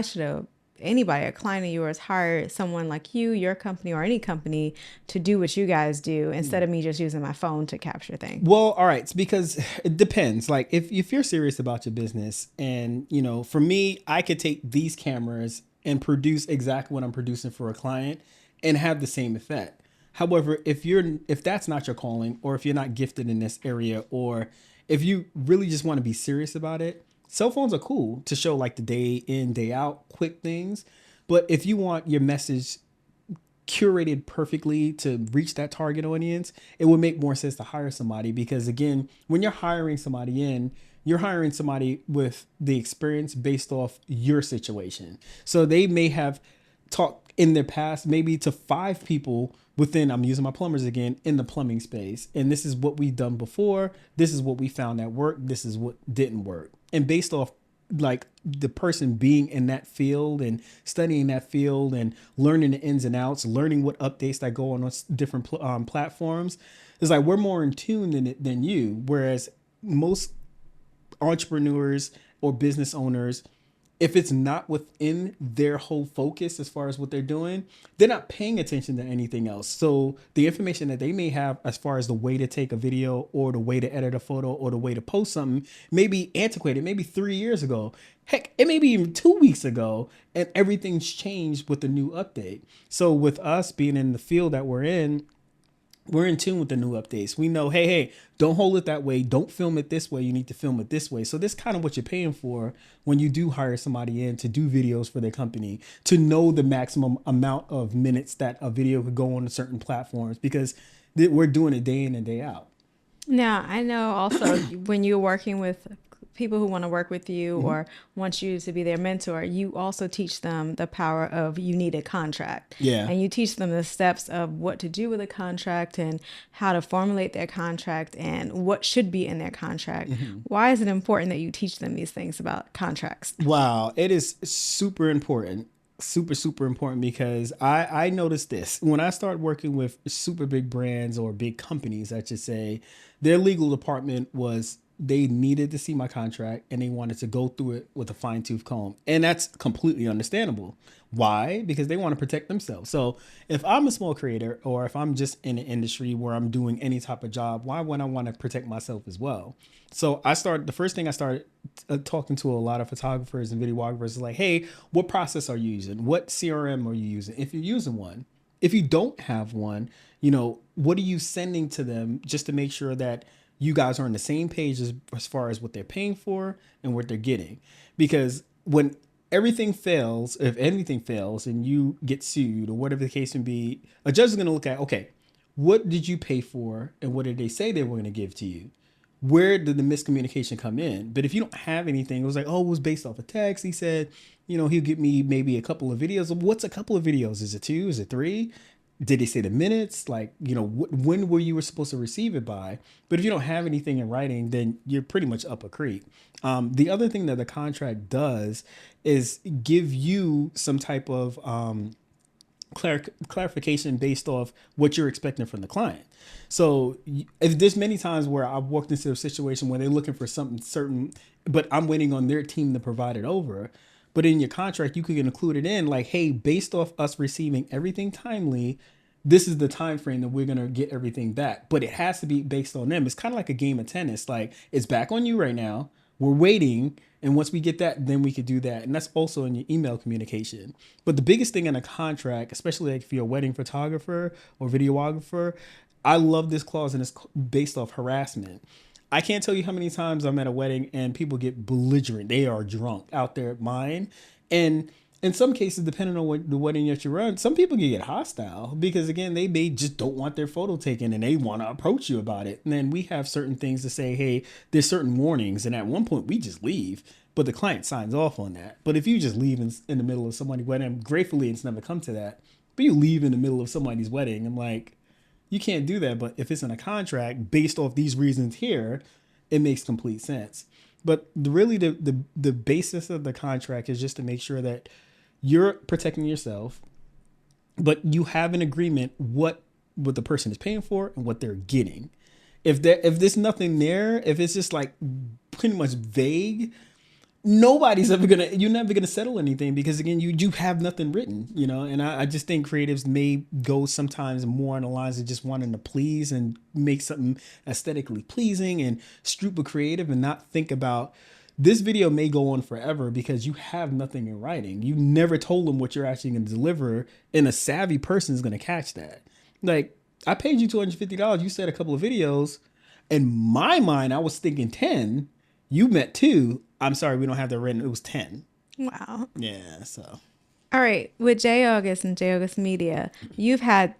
should anybody, a client of yours, hire someone like you, your company, or any company to do what you guys do instead of me just using my phone to capture things? Well, all right. It's because it depends. Like if you're serious about your business, and for me, I could take these cameras and produce exactly what I'm producing for a client and have the same effect. However, if that's not your calling, or if you're not gifted in this area, or if you really just want to be serious about it, cell phones are cool to show like the day in, day out, quick things. But if you want your message curated perfectly to reach that target audience, it would make more sense to hire somebody, because again, when you're hiring somebody in, you're hiring somebody with the experience based off your situation. So they may have talked in their past maybe to 5 people within, I'm using my plumbers again, in the plumbing space. And this is what we've done before. This is what we found that worked. This is what didn't work. And based off like the person being in that field and studying that field and learning the ins and outs, learning what updates that go on different platforms, it's like we're more in tune than you. Whereas most entrepreneurs or business owners, if it's not within their whole focus as far as what they're doing, they're not paying attention to anything else. So the information that they may have as far as the way to take a video, or the way to edit a photo, or the way to post something may be antiquated, maybe 3 years ago. Heck, it may be even 2 weeks ago, and everything's changed with the new update. So with us being in the field that we're in tune with the new updates. We know, hey, don't hold it that way. Don't film it this way. You need to film it this way. So this is kind of what you're paying for when you do hire somebody in to do videos for their company, to know the maximum amount of minutes that a video could go on certain platforms, because we're doing it day in and day out. Now, I know also when you're working with people who want to work with you or want you to be their mentor, you also teach them the power of, you need a contract. Yeah. And you teach them the steps of what to do with a contract and how to formulate their contract and what should be in their contract. Why is it important that you teach them these things about contracts? Wow, it is super important. Super important, because I noticed this when I start working with super big brands, or big companies, I should say. Their legal department they needed to see my contract, and they wanted to go through it with a fine tooth comb. And that's completely understandable. Why? Because they want to protect themselves. So if I'm a small creator, or if I'm just in an industry where I'm doing any type of job, why would I want to protect myself as well? So the first thing I started talking to a lot of photographers and videographers is like, hey, what process are you using? What CRM are you using? If you're using one, if you don't have one, what are you sending to them, just to make sure that you guys are on the same page as far as what they're paying for and what they're getting. Because when everything fails, if anything fails and you get sued or whatever the case may be, a judge is going to look at, okay, what did you pay for and what did they say they were going to give to you? Where did the miscommunication come in? But if you don't have anything, it was like, oh, it was based off a text. He said, he'll give me maybe a couple of videos. What's a couple of videos? Is it 2? Is it 3? Did they say the minutes? Like, when were you supposed to receive it by? But if you don't have anything in writing, then you're pretty much up a creek. The other thing that the contract does is give you some type of clarification based off what you're expecting from the client. So if there's many times where I've walked into a situation where they're looking for something certain, but I'm waiting on their team to provide it over. But in your contract, you could include it in like, hey, based off us receiving everything timely, this is the time frame that we're going to get everything back. But it has to be based on them. It's kind of like a game of tennis. Like, it's back on you right now. We're waiting. And once we get that, then we could do that. And that's also in your email communication. But the biggest thing in a contract, especially like if you're a wedding photographer or videographer, I love this clause, and it's based off harassment. I can't tell you how many times I'm at a wedding and people get belligerent. They are drunk out there at mine. And in some cases, depending on what the wedding that you run, some people can get hostile because, again, they just don't want their photo taken and they want to approach you about it. And then we have certain things to say, hey, there's certain warnings. And at one point, we just leave. But the client signs off on that. But if you just leave in the middle of somebody's wedding, gratefully, it's never come to that. but you leave in the middle of somebody's wedding. I'm like, you can't do that. But if it's in a contract based off these reasons here, it makes complete sense. But really, the basis of the contract is just to make sure that you're protecting yourself, but you have an agreement what the person is paying for and what they're getting. If there's nothing there, if it's just like pretty much vague, you're never gonna settle anything, because again, you have nothing written, and I just think creatives may go sometimes more on the lines of just wanting to please and make something aesthetically pleasing and super creative, and not think about this video may go on forever because you have nothing in writing. You never told them what you're actually going to deliver, and a savvy person is going to catch that. Like, I paid you $250. You said a couple of videos. In my mind, I was thinking 10. You meant 2. I'm sorry, we don't have that written. It was 10. Wow. Yeah, so. All right. With J.August and J.August Media, you've had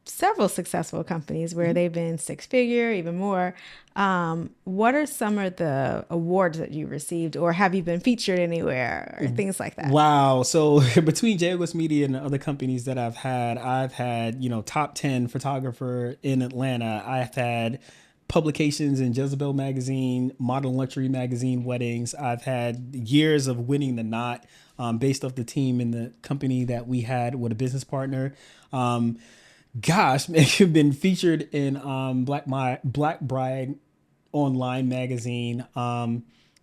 several successful companies where they've been six-figure, even more. What are some of the awards that you received, or have you been featured anywhere, or things like that? Wow. So between J.August Media and the other companies that I've had, top 10 photographer in Atlanta. I've had publications in Jezebel magazine, Modern Luxury magazine, weddings. I've had years of winning the Knot, based off the team in the company that we had with a business partner. Gosh, have been featured in Black Bride online magazine.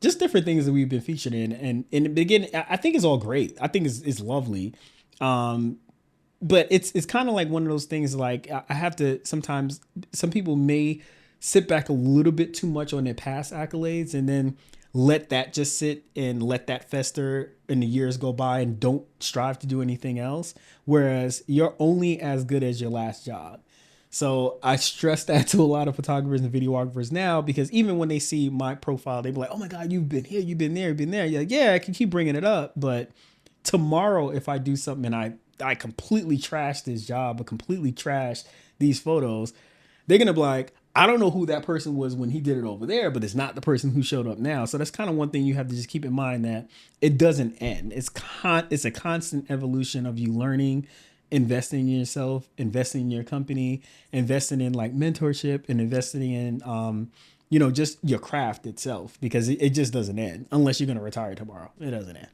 Just different things that we've been featured in, and in the beginning, I think it's all great. I think it's lovely. But it's kind of like one of those things. Like, I have to sometimes. Some people may sit back a little bit too much on their past accolades, and then let that just sit and let that fester, and the years go by, and don't strive to do anything else. Whereas you're only as good as your last job. So I stress that to a lot of photographers and videographers now, because even when they see my profile, they be like, oh my God, you've been here, you've been there, you've been there. You're like, yeah, I can keep bringing it up. But tomorrow, if I do something and I completely trash this job or completely trash these photos, they're going to be like, I don't know who that person was when he did it over there, but it's not the person who showed up now. So that's kind of one thing you have to just keep in mind, that it doesn't end. It's a constant evolution of you learning, investing in yourself, investing in your company, investing in like mentorship, and investing in, just your craft itself, because it just doesn't end unless you're going to retire tomorrow. It doesn't end.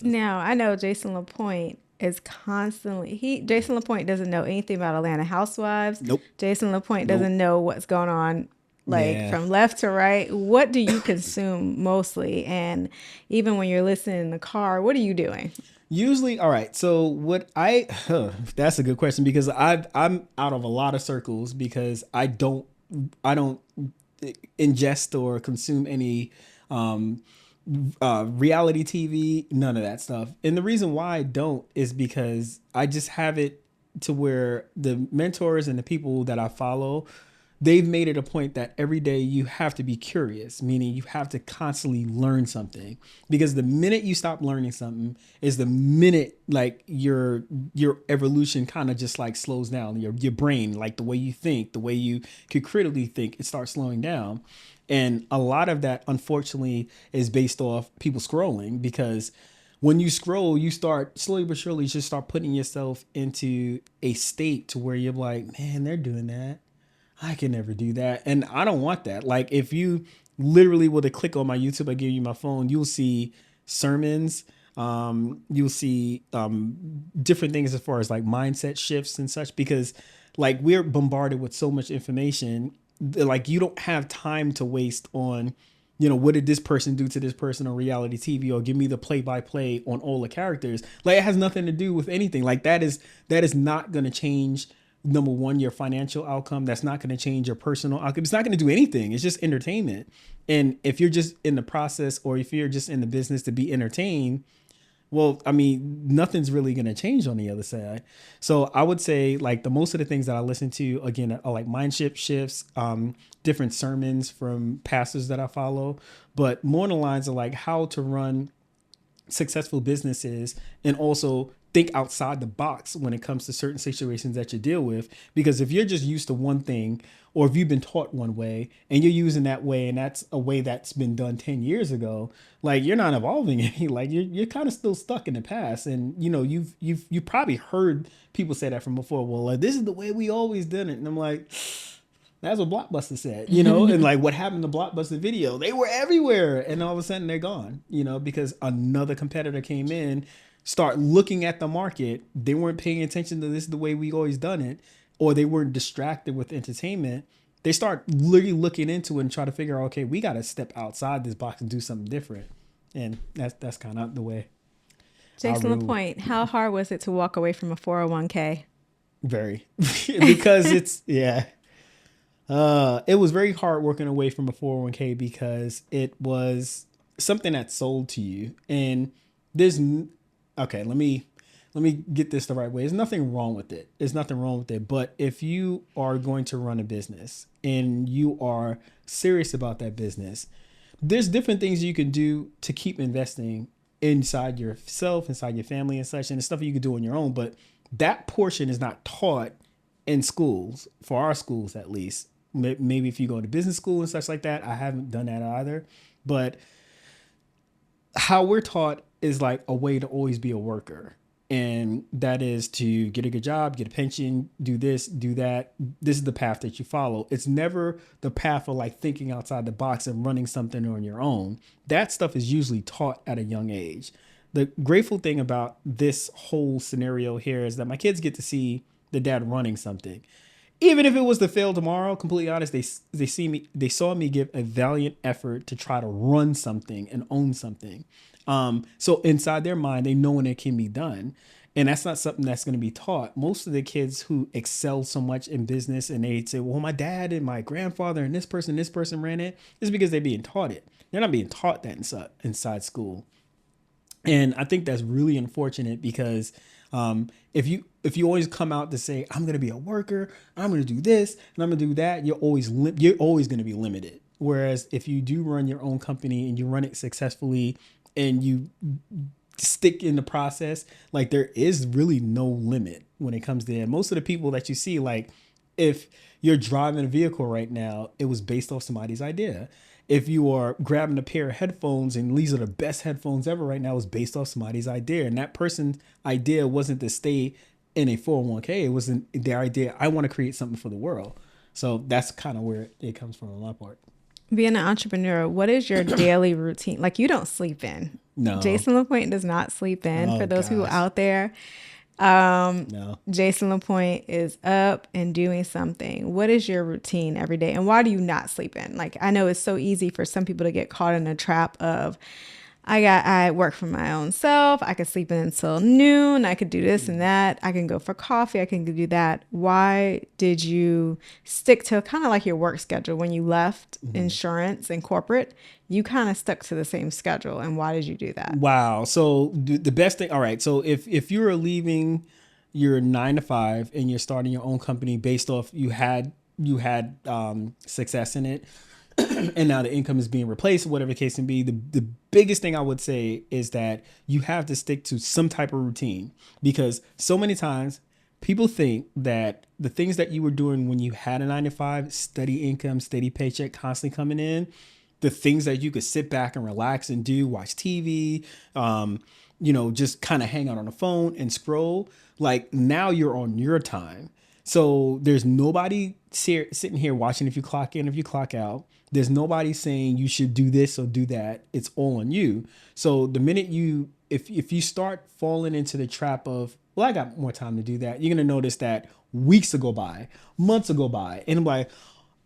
Now, I know Jason LaPointe is constantly, Jason LaPointe doesn't know anything about Atlanta Housewives. Nope. Jason LaPointe Nope. doesn't know what's going on, like, Yeah. from left to right. What do you consume mostly? And even when you're listening in the car, what are you doing? Usually, all right. So that's a good question, because I'm out of a lot of circles, because I don't ingest or consume any reality TV, none of that stuff. And the reason why I don't is because I just have it to where the mentors and the people that I follow, they've made it a point that every day you have to be curious, meaning you have to constantly learn something, because the minute you stop learning something is the minute like your evolution kind of just like slows down. Your brain, like the way you think, the way you could critically think, it starts slowing down. And a lot of that, unfortunately, is based off people scrolling, because when you scroll, you start slowly but surely just start putting yourself into a state to where you're like, man, they're doing that. I can never do that. And I don't want that. Like, if you literally were to click on my YouTube, I give you my phone, you'll see sermons. You'll see different things as far as like mindset shifts and such, because like we're bombarded with so much information. Like, you don't have time to waste on, what did this person do to this person on reality TV, or give me the play by play on all the characters. Like, it has nothing to do with anything. Like, that is not going to change, number one, your financial outcome. That's not going to change your personal outcome. It's not going to do anything. It's just entertainment. And if you're just in the process, or if you're just in the business to be entertained, well, I mean, nothing's really going to change on the other side. So I would say like the most of the things that I listen to, again, are like mindset shifts, different sermons from pastors that I follow, but more on the lines of like how to run successful businesses, and also think outside the box when it comes to certain situations that you deal with. Because if you're just used to one thing, or if you've been taught one way and you're using that way, and that's a way that's been done 10 years ago, like you're not evolving any, like you're kind of still stuck in the past. And you probably heard people say that from before. Well, like, this is the way we always did it. And I'm like, that's what Blockbuster said, and like what happened to Blockbuster Video, they were everywhere, and all of a sudden they're gone, because another competitor came in, start looking at the market. They weren't paying attention to this is the way we always done it, or they weren't distracted with entertainment. They start literally looking into it and try to figure out, okay, we got to step outside this box and do something different. And that's kind of the way I Jason rule. LaPointe, how hard was it to walk away from a 401k? Very, because it's yeah. It was very hard working away from a 401k because it was something that sold to you. And okay, let me get this the right way. There's nothing wrong with it. There's nothing wrong with it. But if you are going to run a business and you are serious about that business, there's different things you can do to keep investing inside yourself, inside your family and such, and the stuff you can do on your own. But that portion is not taught in schools, for our schools at least. Maybe if you go to business school and such like that, I haven't done that either. But how we're taught is like a way to always be a worker. And that is to get a good job, get a pension, do this, do that. This is the path that you follow. It's never the path of like thinking outside the box and running something on your own. That stuff is usually taught at a young age. The grateful thing about this whole scenario here is that my kids get to see the dad running something. Even if it was to fail tomorrow, completely honest, they saw me give a valiant effort to try to run something and own something. So inside their mind, they know when it can be done. And that's not something that's going to be taught. Most of the kids who excel so much in business and they say, well, my dad and my grandfather and this person ran it, is because they're being taught it. They're not being taught that inside school. And I think that's really unfortunate because if you always come out to say, I'm going to be a worker, I'm going to do this and I'm going to do that, you're always going to be limited. Whereas if you do run your own company and you run it successfully and you stick in the process, like there is really no limit when it comes to that. Most of the people that you see, like if you're driving a vehicle right now, it was based off somebody's idea. If you are grabbing a pair of headphones and these are the best headphones ever right now, it's based off somebody's idea. And that person's idea wasn't to stay in a 401k. It wasn't their idea. I want to create something for the world. So that's kind of where it comes from on my part. Being an entrepreneur, what is your daily routine? Like, you don't sleep in. No. Jason LaPointe does not sleep in. For those people out there, no. Jason LaPointe is up and doing something. What is your routine every day? And why do you not sleep in? Like, I know it's so easy for some people to get caught in a trap of, I work for my own self. I could sleep in until noon. I could do this and that. I can go for coffee. I can do that. Why did you stick to kind of like your work schedule when you left insurance and corporate? You kind of stuck to the same schedule. And why did you do that? Wow. So the best thing. All right. So if you're leaving your 9 to 5 and you're starting your own company based off you had success in it, and now the income is being replaced, whatever the case can be, the biggest thing I would say is that you have to stick to some type of routine, because so many times people think that the things that you were doing when you had a 9 to 5, steady income, steady paycheck constantly coming in, the things that you could sit back and relax and do, watch TV, just kind of hang out on the phone and scroll. Like now you're on your time. So there's nobody sitting here watching if you clock in, if you clock out. There's nobody saying you should do this or do that. It's all on you. So the minute if you start falling into the trap of, well, I got more time to do that, you're going to notice that weeks will go by, months will go by. And I'm like,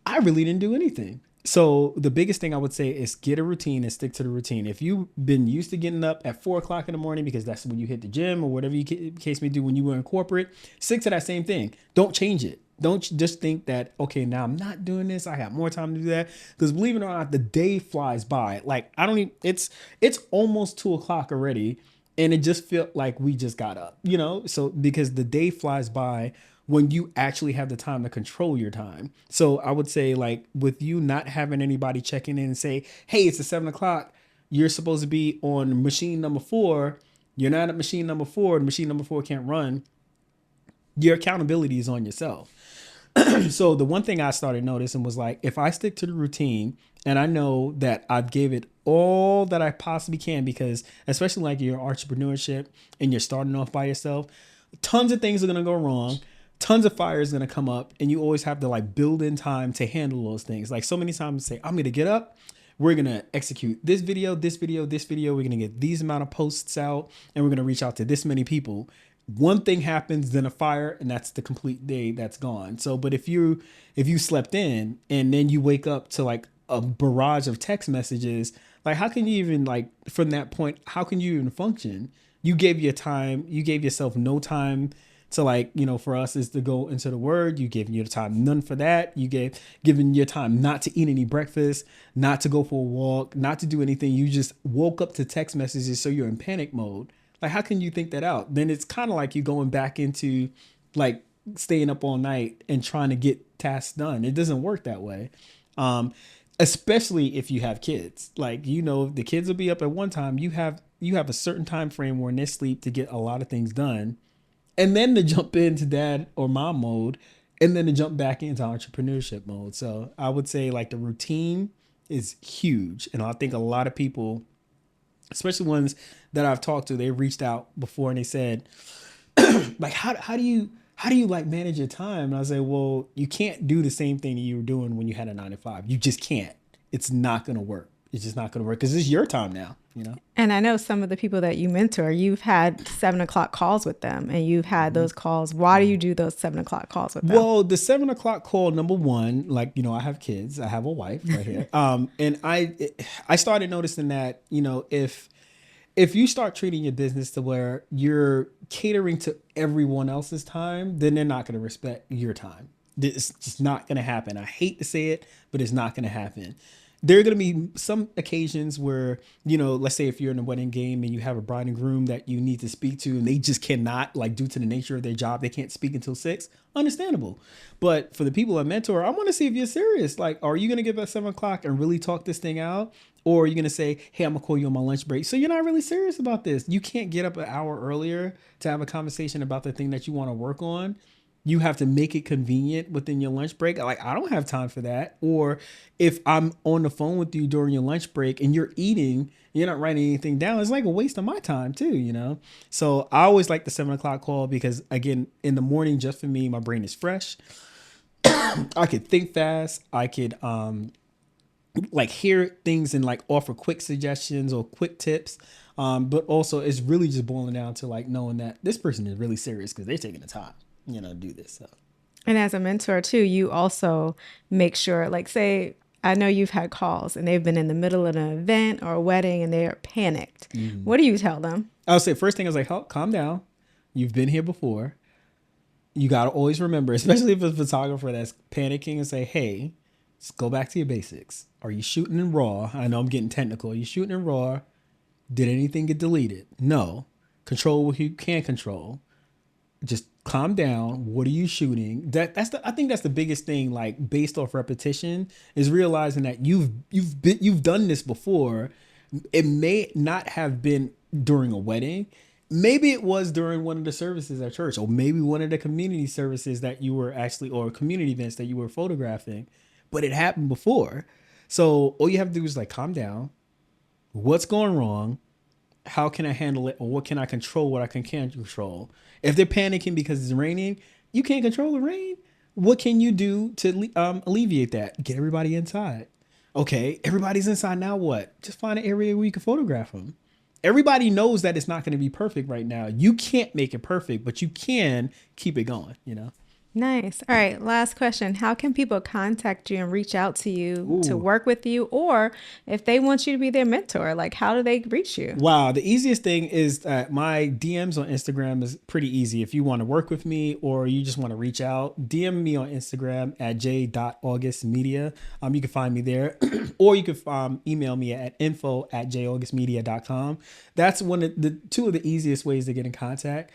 I really didn't do anything. So the biggest thing I would say is get a routine and stick to the routine. If you've been used to getting up at 4 o'clock in the morning because that's when you hit the gym or whatever you case may do when you were in corporate, stick to that same thing. Don't change it. Don't just think that, okay, now I'm not doing this, I got more time to do that. Because believe it or not, the day flies by. Like it's almost 2 o'clock already. And it just felt like we just got up, So because the day flies by when you actually have the time to control your time. So I would say, like, with you not having anybody checking in and say, hey, it's 7 o'clock, you're supposed to be on machine number 4. You're not at machine number 4. The machine number 4 can't run. Your accountability is on yourself. So the one thing I started noticing was like, if I stick to the routine and I know that I've gave it all that I possibly can, because especially like your entrepreneurship and you're starting off by yourself, tons of things are going to go wrong. Tons of fire is going to come up, and you always have to like build in time to handle those things. Like so many times say, I'm going to get up. We're going to execute this video, this video, this video. We're going to get these amount of posts out, and we're going to reach out to this many people. One thing happens, then a fire, and that's the complete day that's gone. So, but if you slept in and then you wake up to like a barrage of text messages, like how can you even like from that point, how can you even function? You gave yourself no time to like, for us is to go into the word. You gave your time none for that. Given your time not to eat any breakfast, not to go for a walk, not to do anything. You just woke up to text messages, so you're in panic mode. Like, how can you think that out? Then it's kind of like you going back into like staying up all night and trying to get tasks done. It doesn't work that way. Especially if you have kids. Like, the kids will be up at one time. You have a certain time frame where they sleep to get a lot of things done. And then to jump into dad or mom mode, and then to jump back into entrepreneurship mode. So I would say like the routine is huge. And I think a lot of people, especially ones that I've talked to, they reached out before and they said, like, how do you like manage your time? And I say, well, you can't do the same thing that you were doing when you had a 9 to 5. You just can't. It's not going to work. It's just not going to work because it's your time now. And I know some of the people that you mentor, you've had 7 o'clock calls with them, and you've had those calls. Why do you do those 7 o'clock calls with them? Well, the 7 o'clock call, number one, like, I have kids, I have a wife right here. And I started noticing that, if you start treating your business to where you're catering to everyone else's time, then they're not going to respect your time. It's just not going to happen. I hate to say it, but it's not going to happen. There are going to be some occasions where, let's say if you're in a wedding game and you have a bride and groom that you need to speak to and they just cannot, like, due to the nature of their job, they can't speak until 6. Understandable. But for the people I mentor, I want to see if you're serious. Like, are you going to get up at 7 o'clock and really talk this thing out? Or are you going to say, hey, I'm going to call you on my lunch break? So you're not really serious about this. You can't get up an hour earlier to have a conversation about the thing that you want to work on. You have to make it convenient within your lunch break. Like, I don't have time for that. Or if I'm on the phone with you during your lunch break and you're eating, you're not writing anything down, it's like a waste of my time too. So I always like the 7 o'clock call because, again, in the morning, just for me, my brain is fresh. I could think fast. I could like hear things and like offer quick suggestions or quick tips. But also it's really just boiling down to like knowing that this person is really serious because they're taking the time, do this. So. And as a mentor too, you also make sure, like, say, I know you've had calls and they've been in the middle of an event or a wedding and they're panicked. Mm-hmm. What do you tell them? I would say first thing I was like, calm down. You've been here before. You got to always remember, especially if it's a photographer that's panicking, and say, hey, let's go back to your basics. Are you shooting in RAW? I know I'm getting technical. Are you shooting in RAW? Did anything get deleted? No. Control what you can control. Just calm down. What are you shooting? I think that's the biggest thing, like based off repetition, is realizing that you've done this before. It may not have been during a wedding. Maybe it was during one of the services at church, or maybe one of the community services that you were actually, or community events that you were photographing, but it happened before. So all you have to do is like calm down. What's going wrong? How can I handle it? Or what can I control? What I can't control? If they're panicking because it's raining, you can't control the rain. What can you do to alleviate that? Get everybody inside. Okay, everybody's inside. Now what? Just find an area where you can photograph them. Everybody knows that it's not going to be perfect right now. You can't make it perfect, but you can keep it going, Nice. All right. Last question. How can people contact you and reach out to you to work with you? Or if they want you to be their mentor, like, how do they reach you? Wow. The easiest thing is my DMs on Instagram is pretty easy. If you want to work with me or you just want to reach out, DM me on Instagram at J.August media. You can find me there, or you can email me at info@jaugustmedia.com. That's two of the easiest ways to get in contact.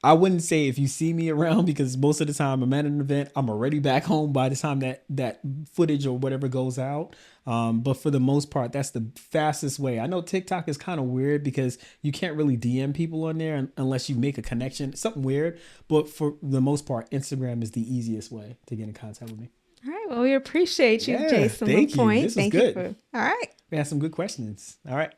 I wouldn't say if you see me around, because most of the time I'm at an event, I'm already back home by the time that footage or whatever goes out. But for the most part, that's the fastest way. I know TikTok is kind of weird because you can't really DM people on there unless you make a connection. It's something weird. But for the most part, Instagram is the easiest way to get in contact with me. All right. Well, we appreciate you, Yeah, Jason thank you. LaPointe. This was Thank you good. for, all right. We had some good questions. All right.